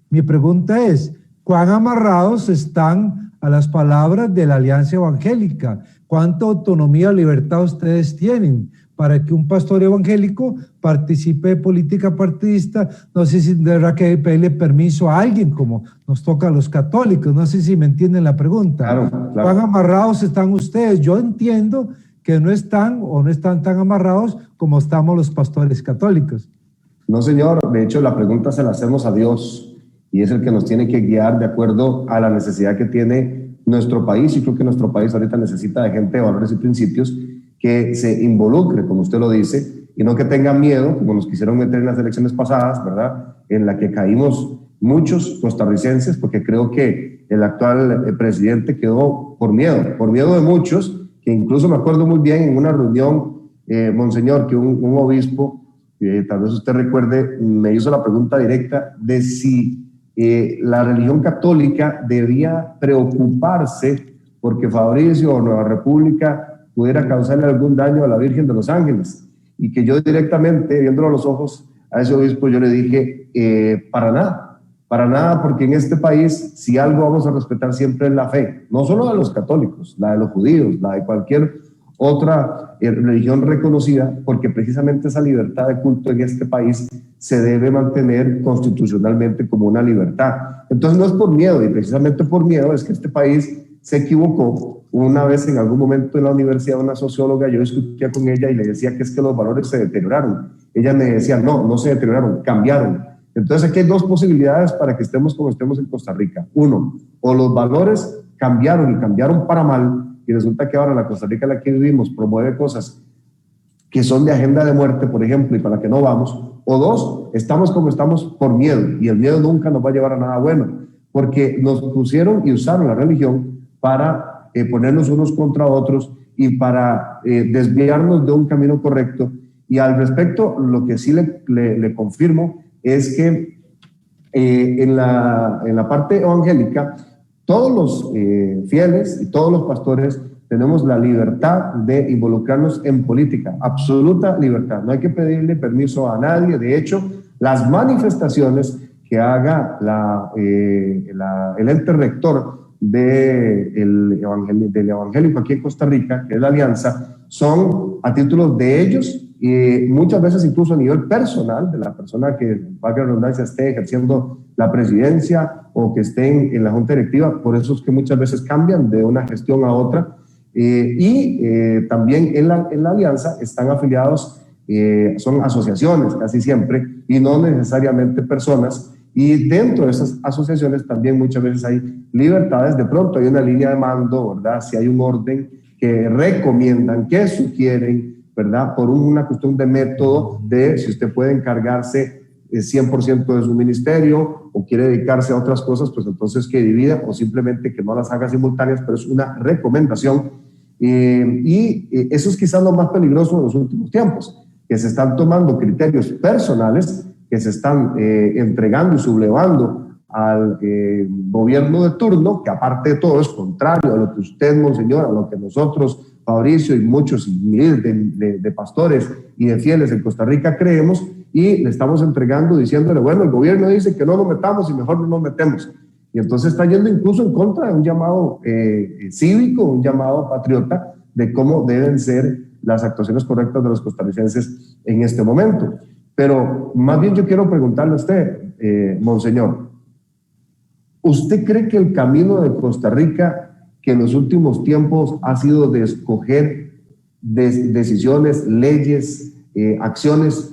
Mi pregunta es, ¿cuán amarrados están a las palabras de la Alianza Evangélica? ¿Cuánta autonomía o libertad ustedes tienen para que un pastor evangélico participe de política partidista? No sé si tendrá que pedirle permiso a alguien, como nos toca a los católicos. No sé si me entienden la pregunta. Claro. ¿Cuán amarrados están ustedes? Yo entiendo que no están tan amarrados como estamos los pastores católicos. No, señor. De hecho, la pregunta se la hacemos a Dios y es el que nos tiene que guiar de acuerdo a la necesidad que tiene nuestro país, y creo que nuestro país ahorita necesita de gente de valores y principios que se involucre, como usted lo dice, y no que tengan miedo, como nos quisieron meter en las elecciones pasadas, ¿verdad? En la que caímos muchos costarricenses, porque creo que el actual presidente quedó por miedo de muchos, que incluso me acuerdo muy bien en una reunión, monseñor, que un obispo, tal vez usted recuerde, me hizo la pregunta directa de si la religión católica debía preocuparse porque Fabricio o Nueva República pudiera causarle algún daño a la Virgen de los Ángeles, y que yo directamente, viéndolo a los ojos a ese obispo, yo le dije, para nada, porque en este país, si algo vamos a respetar siempre es la fe, no solo de los católicos, la de los judíos, la de cualquier otra religión reconocida, porque precisamente esa libertad de culto en este país se debe mantener constitucionalmente como una libertad. Entonces no es por miedo, y precisamente por miedo es que este país se equivocó. Una vez en algún momento en la universidad, una socióloga, yo discutía con ella y le decía que es que los valores se deterioraron. Ella me decía, no se deterioraron, cambiaron. Entonces aquí hay dos posibilidades para que estemos como estemos en Costa Rica. Uno, o los valores cambiaron y cambiaron para mal, y resulta que ahora la Costa Rica en la que vivimos promueve cosas que son de agenda de muerte, por ejemplo, y para que no vamos. O dos, estamos como estamos por miedo, y el miedo nunca nos va a llevar a nada bueno, porque nos pusieron y usaron la religión para ponernos unos contra otros y para desviarnos de un camino correcto. Y al respecto, lo que sí le confirmo es que en la parte evangélica, todos los fieles y todos los pastores tenemos la libertad de involucrarnos en política, absoluta libertad. No hay que pedirle permiso a nadie. De hecho, las manifestaciones que haga el ente rector del evangélico aquí en Costa Rica, que es la Alianza, son a título de ellos, y muchas veces incluso a nivel personal de la persona que, valga la redundancia, esté ejerciendo la presidencia o que estén en la junta directiva. Por eso es que muchas veces cambian de una gestión a otra. También en la Alianza están afiliados, son asociaciones casi siempre, y no necesariamente personas. Y dentro de esas asociaciones también muchas veces hay libertades. De pronto hay una línea de mando, ¿verdad? Si hay un orden que recomiendan, que sugieren, ¿verdad? Por una cuestión de método, de si usted puede encargarse 100% de su ministerio o quiere dedicarse a otras cosas, pues entonces que divida, o simplemente que no las haga simultáneas, pero es una recomendación. Y eso es quizás lo más peligroso de los últimos tiempos, que se están tomando criterios personales, que se están entregando y sublevando al gobierno de turno, que aparte de todo es contrario a lo que usted, monseñor, a lo que nosotros, Fabricio y muchos miles de pastores y de fieles en Costa Rica creemos, y le estamos entregando diciéndole, bueno, el gobierno dice que no nos metamos y mejor no nos metemos. Y entonces está yendo incluso en contra de un llamado cívico, un llamado patriota, de cómo deben ser las actuaciones correctas de los costarricenses en este momento. Pero más bien yo quiero preguntarle a usted, monseñor, ¿usted cree que el camino de Costa Rica, que en los últimos tiempos ha sido de escoger decisiones, leyes, acciones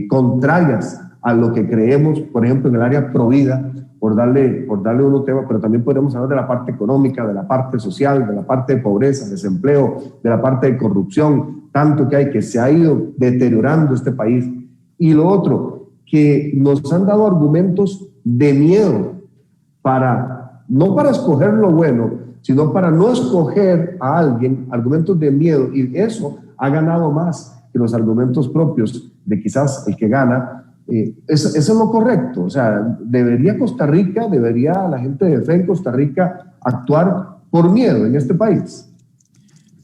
contrarias a lo que creemos, por ejemplo, en el área provida, por darle un tema, pero también podemos hablar de la parte económica, de la parte social, de la parte de pobreza, desempleo, de la parte de corrupción, tanto que hay, que se ha ido deteriorando este país. Y lo otro, que nos han dado argumentos de miedo no para escoger lo bueno, sino para no escoger a alguien, argumentos de miedo, y eso ha ganado más que los argumentos propios de quizás el que gana. Eso es lo correcto. O sea, debería la gente de fe en Costa Rica actuar por miedo en este país.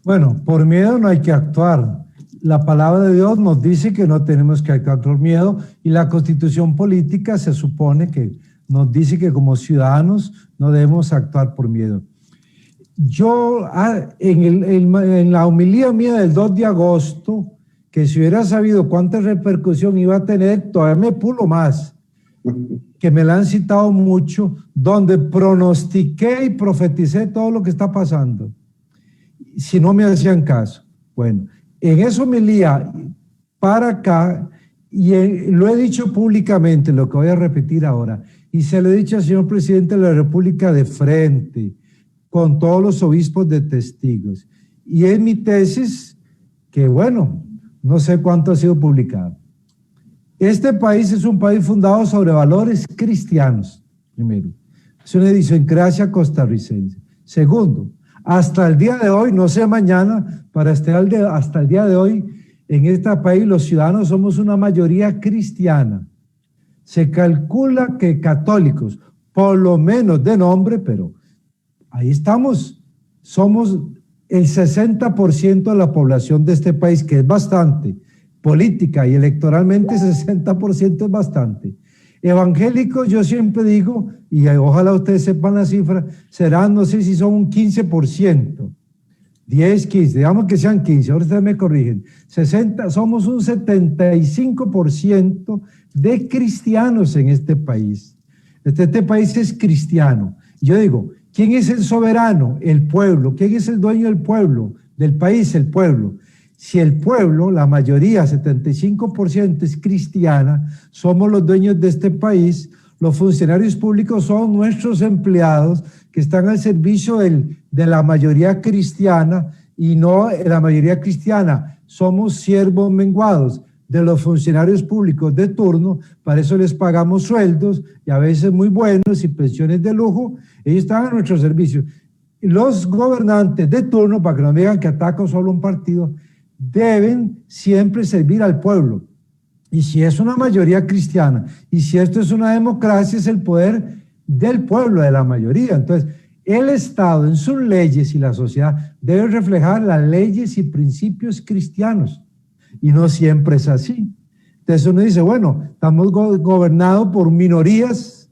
Bueno, por miedo no hay que actuar. La palabra de Dios nos dice que no tenemos que actuar por miedo, y la Constitución política se supone que nos dice que como ciudadanos no debemos actuar por miedo. Yo, en la homilía mía del 2 de agosto, que si hubiera sabido cuánta repercusión iba a tener, todavía me pulo más, que me la han citado mucho, donde pronostiqué y profeticé todo lo que está pasando, si no me hacían caso. Bueno, en esa homilía para acá, y lo he dicho públicamente, lo que voy a repetir ahora, y se lo he dicho al señor presidente de la República de frente, con todos los obispos de testigos, y es mi tesis que, bueno, no sé cuánto ha sido publicado. Este país es un país fundado sobre valores cristianos, primero. Es una idiosincrasia costarricense. Segundo, hasta el día de hoy, no sé mañana, hasta el día de hoy, en este país los ciudadanos somos una mayoría cristiana. Se calcula que católicos, por lo menos de nombre, pero ahí estamos, somos el 60% de la población de este país, que es bastante, política y electoralmente 60% es bastante. Evangélicos, yo siempre digo, y ojalá ustedes sepan la cifra, serán, no sé si son un 15%, 10, 15, digamos que sean 15, ahora ustedes me corrigen, 60, somos un 75% de cristianos en este país. Este país es cristiano. Yo digo, ¿quién es el soberano? El pueblo. ¿Quién es el dueño del pueblo? Del país, el pueblo. Si el pueblo, la mayoría, 75% es cristiana, somos los dueños de este país, los funcionarios públicos son nuestros empleados que están al servicio de la mayoría cristiana, y no la mayoría cristiana, somos siervos menguados de los funcionarios públicos de turno, para eso les pagamos sueldos, y a veces muy buenos, y pensiones de lujo. Ellos están a nuestro servicio. Los gobernantes de turno, para que no me digan que ataco solo un partido, deben siempre servir al pueblo. Y si es una mayoría cristiana, y si esto es una democracia, es el poder del pueblo, de la mayoría. Entonces, el Estado en sus leyes y la sociedad debe reflejar las leyes y principios cristianos, y no siempre es así. Entonces uno dice, bueno, estamos gobernados por minorías,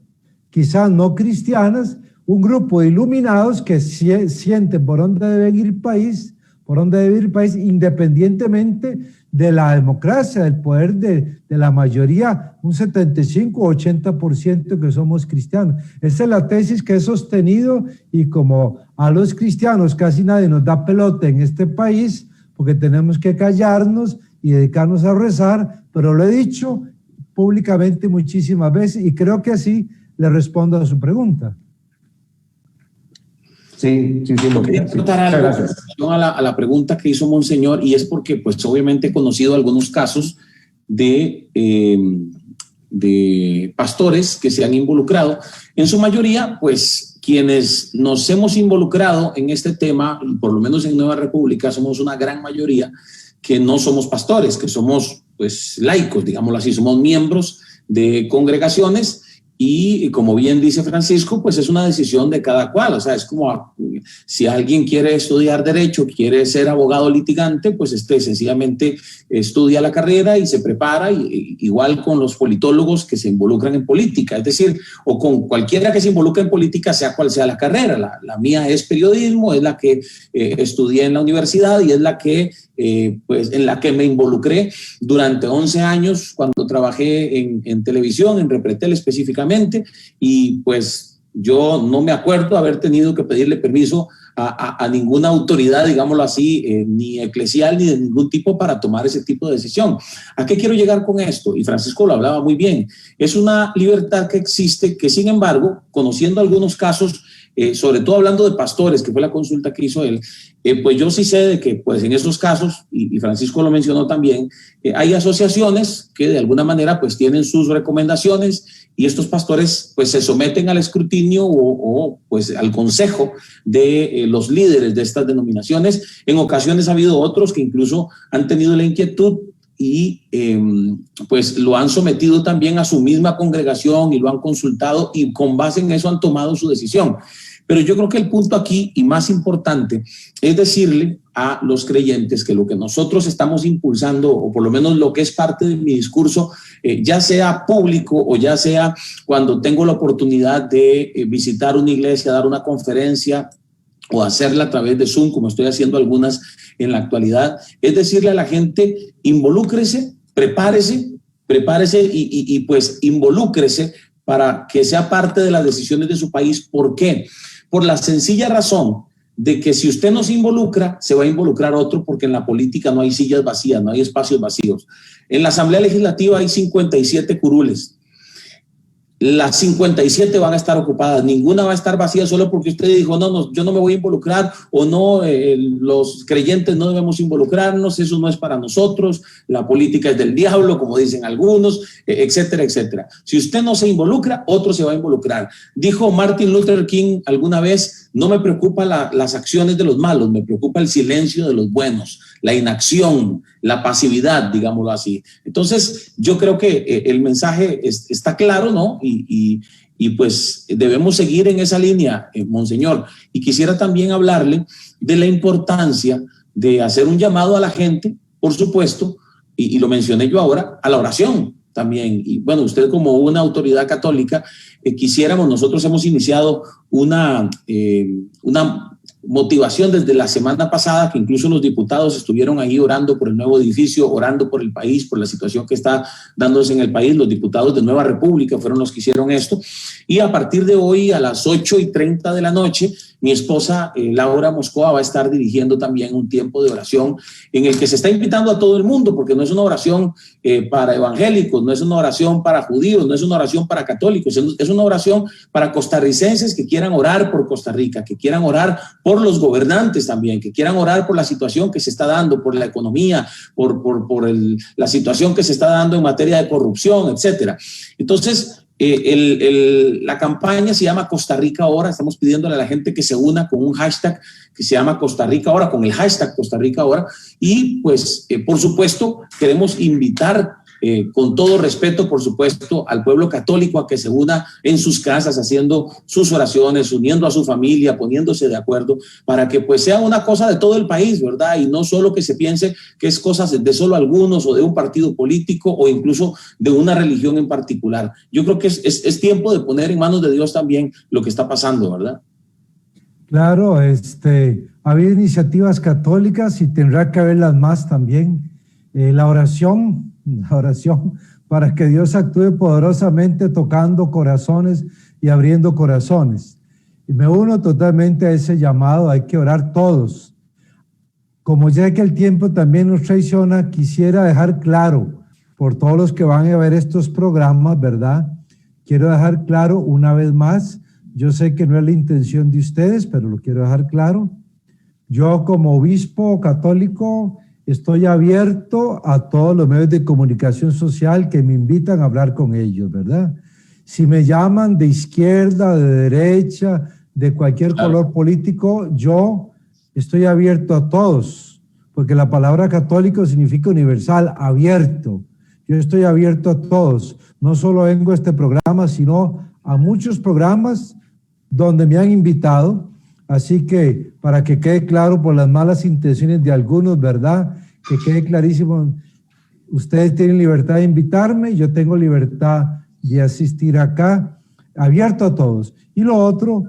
quizás no cristianas, un grupo de iluminados que sienten por dónde debe ir el país, independientemente de la democracia, del poder de la mayoría, un 75 o 80% que somos cristianos. Esa es la tesis que he sostenido, y como a los cristianos casi nadie nos da pelota en este país, porque tenemos que callarnos y dedicarnos a rezar, pero lo he dicho públicamente muchísimas veces, y creo que así le respondo a su pregunta. Sí. Quería aportar algo a la pregunta que hizo Monseñor, y es porque pues obviamente he conocido algunos casos de pastores que se han involucrado. En su mayoría, pues quienes nos hemos involucrado en este tema, por lo menos en Nueva República, somos una gran mayoría que no somos pastores, que somos pues laicos, digámoslo así, somos miembros de congregaciones. Y como bien dice Francisco, pues es una decisión de cada cual. O sea, es como si alguien quiere estudiar derecho, quiere ser abogado litigante, pues sencillamente estudia la carrera y se prepara, igual con los politólogos que se involucran en política. Es decir, o con cualquiera que se involucre en política, sea cual sea la carrera. La mía es periodismo, es la que estudié en la universidad, y es la que pues en la que me involucré durante 11 años cuando trabajé en televisión, en Repretel específicamente, y pues Yo no me acuerdo haber tenido que pedirle permiso a ninguna autoridad, digámoslo así, ni eclesial ni de ningún tipo para tomar ese tipo de decisión. ¿A qué quiero llegar con esto? Y Francisco lo hablaba muy bien. Es una libertad que existe que, sin embargo, conociendo algunos casos, sobre todo hablando de pastores, que fue la consulta que hizo él, pues yo sí sé de que pues en esos casos, y Francisco lo mencionó también, hay asociaciones que de alguna manera pues tienen sus recomendaciones y estos pastores pues se someten al escrutinio o pues al consejo de los líderes de estas denominaciones. En ocasiones ha habido otros que incluso han tenido la inquietud y pues lo han sometido también a su misma congregación y lo han consultado y con base en eso han tomado su decisión. Pero yo creo que el punto aquí y más importante es decirle a los creyentes que lo que nosotros estamos impulsando, o por lo menos lo que es parte de mi discurso, ya sea público o ya sea cuando tengo la oportunidad de visitar una iglesia, dar una conferencia o hacerla a través de Zoom, como estoy haciendo algunas en la actualidad, es decirle a la gente, involúcrese, prepárese y pues involúcrese para que sea parte de las decisiones de su país. ¿Por qué? Por la sencilla razón de que si usted no se involucra, se va a involucrar otro, porque en la política no hay sillas vacías, no hay espacios vacíos. En la Asamblea Legislativa hay 57 curules. Las 57 van a estar ocupadas, ninguna va a estar vacía solo porque usted dijo, no, yo no me voy a involucrar, o no, los creyentes no debemos involucrarnos, eso no es para nosotros, la política es del diablo, como dicen algunos, etcétera, etcétera. Si usted no se involucra, otro se va a involucrar. Dijo Martin Luther King alguna vez, no me preocupa las acciones de los malos, me preocupa el silencio de los buenos, la inacción, la pasividad, digámoslo así. Entonces, yo creo que el mensaje está claro, ¿no? Y pues debemos seguir en esa línea, Monseñor. Y quisiera también hablarle de la importancia de hacer un llamado a la gente, por supuesto, y lo mencioné yo ahora, a la oración también. Y bueno, usted como una autoridad católica, nosotros hemos iniciado una motivación desde la semana pasada, que incluso los diputados estuvieron ahí orando por el nuevo edificio, orando por el país, por la situación que está dándose en el país. Los diputados de Nueva República fueron los que hicieron esto. Y a partir de hoy, a las 8:30 de la noche, mi esposa Laura Moscoa va a estar dirigiendo también un tiempo de oración en el que se está invitando a todo el mundo, porque no es una oración para evangélicos, no es una oración para judíos, no es una oración para católicos, es una oración para costarricenses que quieran orar por Costa Rica, que quieran orar por los gobernantes también, que quieran orar por la situación que se está dando, por la economía, por la situación que se está dando en materia de corrupción, etcétera. Entonces, la campaña se llama Costa Rica Ahora. Estamos pidiéndole a la gente que se una con un hashtag que se llama Costa Rica Ahora, con el hashtag Costa Rica Ahora. Y pues, por supuesto, queremos invitar con todo respeto, por supuesto, al pueblo católico a que se una en sus casas haciendo sus oraciones, uniendo a su familia, poniéndose de acuerdo para que pues sea una cosa de todo el país, ¿verdad? Y no solo que se piense que es cosas de solo algunos o de un partido político o incluso de una religión en particular. Yo creo que es tiempo de poner en manos de Dios también lo que está pasando, ¿verdad? Claro, ha habido iniciativas católicas y tendrá que haberlas más también. La oración para que Dios actúe poderosamente tocando corazones y abriendo corazones. Y me uno totalmente a ese llamado, hay que orar todos. Como ya que el tiempo también nos traiciona, quisiera dejar claro, por todos los que van a ver estos programas, ¿verdad? Quiero dejar claro una vez más, yo sé que no es la intención de ustedes, pero lo quiero dejar claro. Yo como obispo católico estoy abierto a todos los medios de comunicación social que me invitan a hablar con ellos, ¿verdad? Si me llaman de izquierda, de derecha, de cualquier color político, yo estoy abierto a todos, porque la palabra católico significa universal, abierto. Yo estoy abierto a todos. No solo vengo a este programa, sino a muchos programas donde me han invitado. Así que, para que quede claro por las malas intenciones de algunos, ¿verdad? Que quede clarísimo, ustedes tienen libertad de invitarme, yo tengo libertad de asistir acá, abierto a todos. Y lo otro,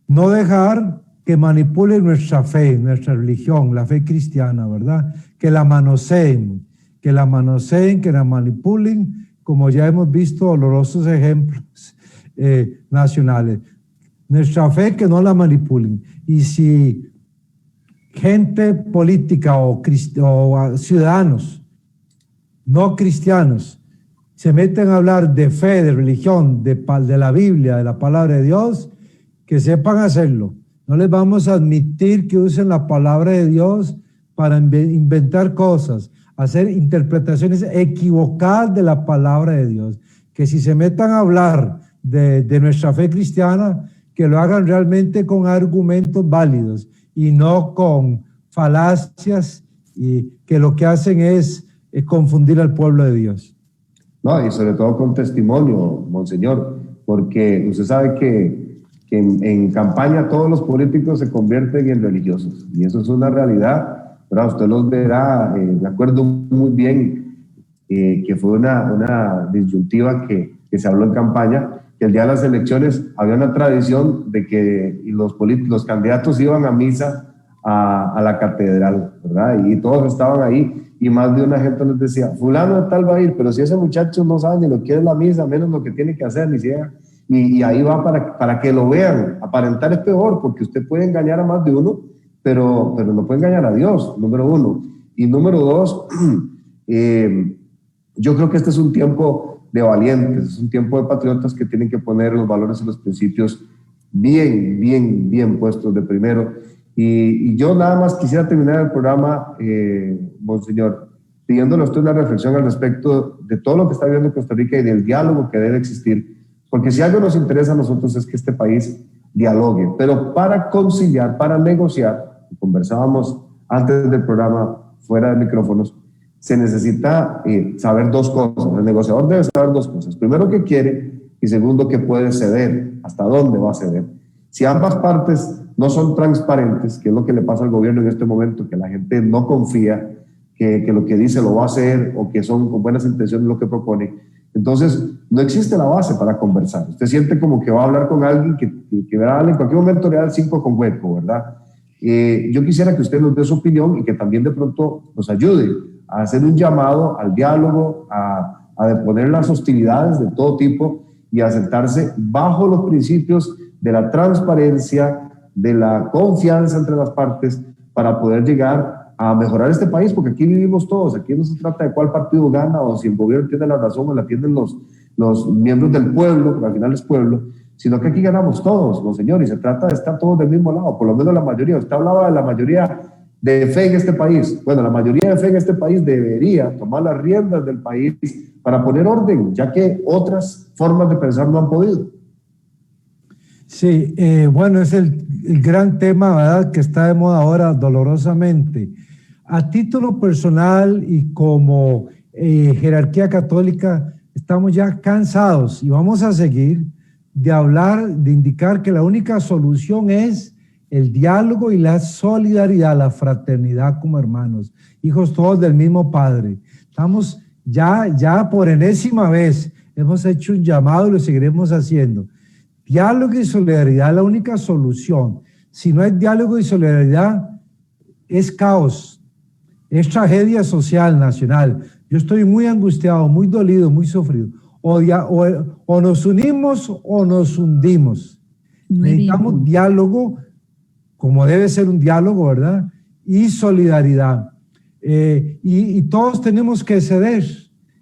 no dejar que manipulen nuestra fe, nuestra religión, la fe cristiana, ¿verdad? Que la manoseen, que la manipulen, como ya hemos visto dolorosos ejemplos nacionales. nuestra fe que no la manipulen. Y si gente política o ciudadanos no cristianos se meten a hablar de fe, de religión, de la Biblia, de la palabra de Dios, que sepan hacerlo. No les vamos a admitir que usen la palabra de Dios para inventar cosas, hacer interpretaciones equivocadas de la palabra de Dios. Que si se metan a hablar de nuestra fe cristiana, que lo hagan realmente con argumentos válidos y no con falacias, y que lo que hacen es confundir al pueblo de Dios. No, y sobre todo con testimonio, monseñor, porque usted sabe que en campaña todos los políticos se convierten en religiosos, y eso es una realidad, ¿verdad? Usted los verá, me acuerdo muy bien que fue una disyuntiva que se habló en campaña, que el día de las elecciones había una tradición de que los candidatos iban a misa a la catedral, ¿verdad? Y todos estaban ahí, y más de una gente les decía, fulano de tal va a ir, pero si ese muchacho no sabe ni lo que es la misa, menos lo que tiene que hacer, ni siquiera. Y ahí va para que lo vean. Aparentar es peor, porque usted puede engañar a más de uno, pero no puede engañar a Dios, número uno. Y número dos, yo creo que este es un tiempo de valientes, es un tiempo de patriotas que tienen que poner los valores y los principios bien puestos de primero. Y yo nada más quisiera terminar el programa, monseñor, pidiéndole a usted una reflexión al respecto de todo lo que está viviendo Costa Rica y del diálogo que debe existir, porque si algo nos interesa a nosotros es que este país dialogue, pero para conciliar, para negociar, conversábamos antes del programa fuera de micrófonos, se necesita saber dos cosas. El negociador debe saber dos cosas: primero, qué quiere, y segundo, qué puede ceder, hasta dónde va a ceder. Si ambas partes no son transparentes, que es lo que le pasa al gobierno en este momento, que la gente no confía que lo que dice lo va a hacer, o que son con buenas intenciones lo que propone, entonces no existe la base para conversar. Usted siente como que va a hablar con alguien que en cualquier momento le da el 5 con hueco, ¿verdad? Yo quisiera que usted nos dé su opinión y que también de pronto nos ayude a hacer un llamado al diálogo, a deponer las hostilidades de todo tipo y a sentarse bajo los principios de la transparencia, de la confianza entre las partes, para poder llegar a mejorar este país, porque aquí vivimos todos. Aquí no se trata de cuál partido gana o si el gobierno tiene la razón o la tienen los miembros del pueblo, porque al final es pueblo, sino que aquí ganamos todos, monseñor, y se trata de estar todos del mismo lado, por lo menos la mayoría. Usted hablaba de la mayoría de fe en este país. Bueno, la mayoría de fe en este país debería tomar las riendas del país para poner orden, ya que otras formas de pensar no han podido. Sí, bueno, es el gran tema, ¿verdad?, que está de moda ahora, dolorosamente. A título personal y como jerarquía católica, estamos ya cansados y vamos a seguir de hablar, de indicar que la única solución es el diálogo y la solidaridad, la fraternidad como hermanos, hijos todos del mismo Padre. Estamos ya por enésima vez, hemos hecho un llamado y lo seguiremos haciendo. Diálogo y solidaridad es la única solución. Si no hay diálogo y solidaridad, es caos, es tragedia social, nacional. Yo estoy muy angustiado, muy dolido, muy sufrido. O nos unimos o nos hundimos. Necesitamos diálogo, como debe ser un diálogo, ¿verdad? Y solidaridad. Y todos tenemos que ceder.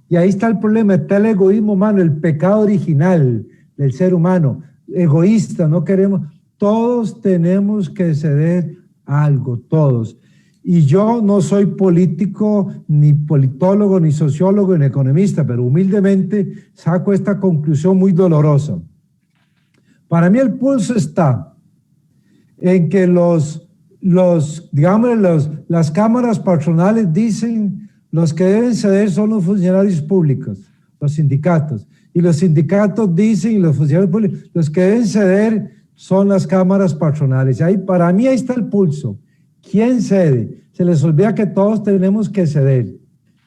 Y ahí está el problema, está el egoísmo humano, el pecado original del ser humano. Egoísta, no queremos. Todos tenemos que ceder algo, todos. Y yo no soy político, ni politólogo, ni sociólogo, ni economista, pero humildemente saco esta conclusión muy dolorosa. Para mí el pulso está en que las cámaras patronales dicen los que deben ceder son los funcionarios públicos, los sindicatos. Y los sindicatos dicen, y los funcionarios públicos, los que deben ceder son las cámaras patronales. Ahí, para mí ahí está el pulso. ¿Quién cede? Se les olvida que todos tenemos que ceder,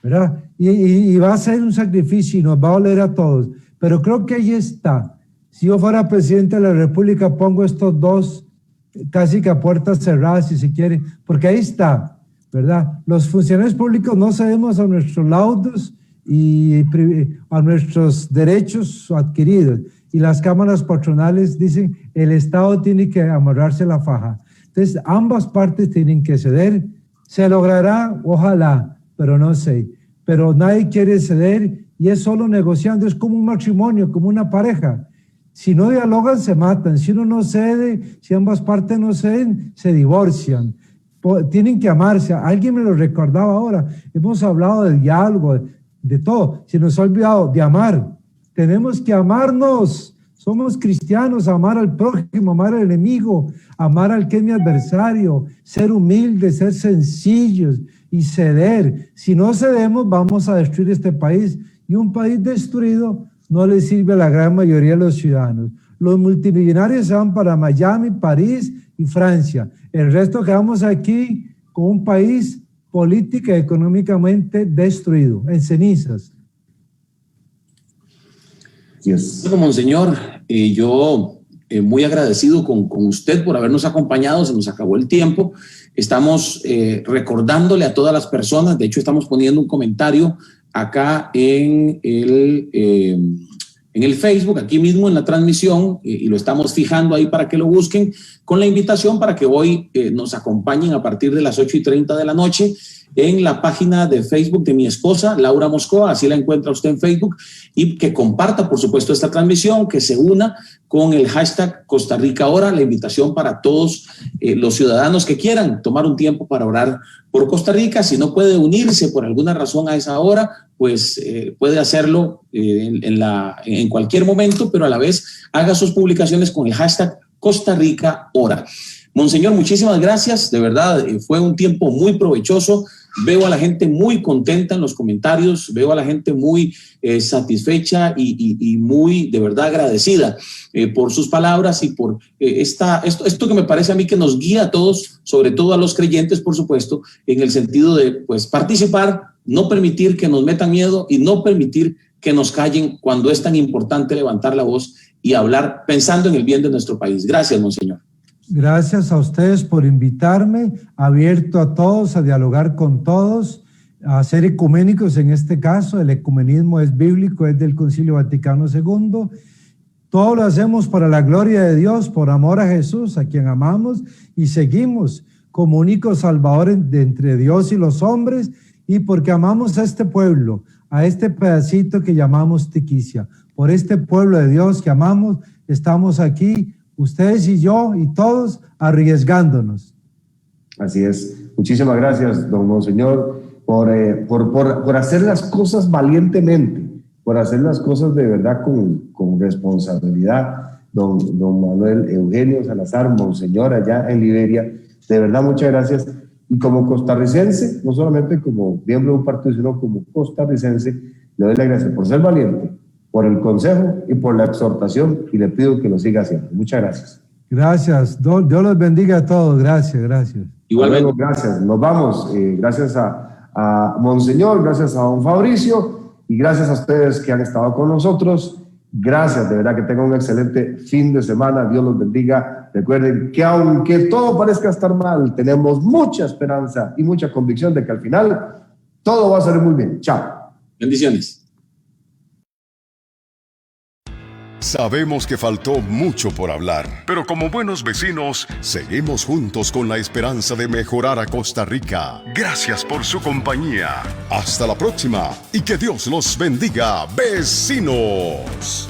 ¿verdad? Y va a ser un sacrificio y nos va a doler a todos. Pero creo que ahí está. Si yo fuera presidente de la República, pongo estos dos casi que a puertas cerradas, si se quiere, porque ahí está, ¿verdad? Los funcionarios públicos no cedemos a nuestros laudos y a nuestros derechos adquiridos. y las cámaras patronales dicen el Estado tiene que amarrarse la faja. Entonces, ambas partes tienen que ceder. ¿Se logrará? Ojalá, pero no sé. Pero nadie quiere ceder y es solo negociando. Es como un matrimonio, como una pareja. Si no dialogan, se matan. Si uno no cede, si ambas partes no ceden, se divorcian. Tienen que amarse. Alguien me lo recordaba ahora. Hemos hablado de diálogo, de todo. Se nos ha olvidado de amar. Tenemos que amarnos. Somos cristianos, amar al prójimo, amar al enemigo, amar al que es mi adversario, ser humildes, ser sencillos y ceder. Si no cedemos, vamos a destruir este país. Y un país destruido no le sirve a la gran mayoría de los ciudadanos. Los multimillonarios se van para Miami, París y Francia. El resto quedamos aquí con un país política y económicamente destruido, en cenizas. Yes. Bueno, monseñor, yo muy agradecido con usted por habernos acompañado. Se nos acabó el tiempo. Estamos recordándole a todas las personas, de hecho estamos poniendo un comentario acá en el Facebook, aquí mismo en la transmisión, y lo estamos fijando ahí para que lo busquen, con la invitación para que hoy nos acompañen a partir de las 8:30 de la noche en la página de Facebook de mi esposa, Laura Moscoa, así la encuentra usted en Facebook, y que comparta, por supuesto, esta transmisión, que se una con el hashtag Costa Rica Ora, la invitación para todos los ciudadanos que quieran tomar un tiempo para orar por Costa Rica. Si no puede unirse por alguna razón a esa hora, pues puede hacerlo en cualquier momento, pero a la vez haga sus publicaciones con el hashtag Costa Rica Ora. Monseñor, muchísimas gracias, de verdad, fue un tiempo muy provechoso. Veo a la gente muy contenta en los comentarios, veo a la gente muy satisfecha y muy, de verdad, agradecida por sus palabras y por esto que me parece a mí que nos guía a todos, sobre todo a los creyentes, por supuesto, en el sentido de pues, participar, no permitir que nos metan miedo y no permitir que nos callen cuando es tan importante levantar la voz y hablar pensando en el bien de nuestro país. Gracias, monseñor. Gracias a ustedes por invitarme, abierto a todos, a dialogar con todos, a ser ecuménicos en este caso. El ecumenismo es bíblico, es del Concilio Vaticano II. Todo lo hacemos para la gloria de Dios, por amor a Jesús, a quien amamos, y seguimos como únicos salvadores de entre Dios y los hombres, y porque amamos a este pueblo, a este pedacito que llamamos Tiquicia. Por este pueblo de Dios que amamos, estamos aquí, ustedes y yo y todos arriesgándonos. Así es. Muchísimas gracias, don Monseñor, por hacer las cosas valientemente, por hacer las cosas de verdad con responsabilidad. Don Manuel Eugenio Salazar, Monseñor, allá en Liberia, de verdad muchas gracias. Y como costarricense, no solamente como miembro de un partido, sino como costarricense, le doy las gracias por ser valiente, por el consejo y por la exhortación, y le pido que lo siga haciendo. Muchas gracias. Gracias. Dios los bendiga a todos. Gracias, gracias. Igualmente. Luego, gracias. Nos vamos. Gracias a Monseñor, gracias a don Fabricio y gracias a ustedes que han estado con nosotros. Gracias, de verdad que tengan un excelente fin de semana. Dios los bendiga. Recuerden que aunque todo parezca estar mal, tenemos mucha esperanza y mucha convicción de que al final todo va a salir muy bien. Chao. Bendiciones. Sabemos que faltó mucho por hablar, pero como buenos vecinos, seguimos juntos con la esperanza de mejorar a Costa Rica. Gracias por su compañía. Hasta la próxima y que Dios los bendiga, vecinos.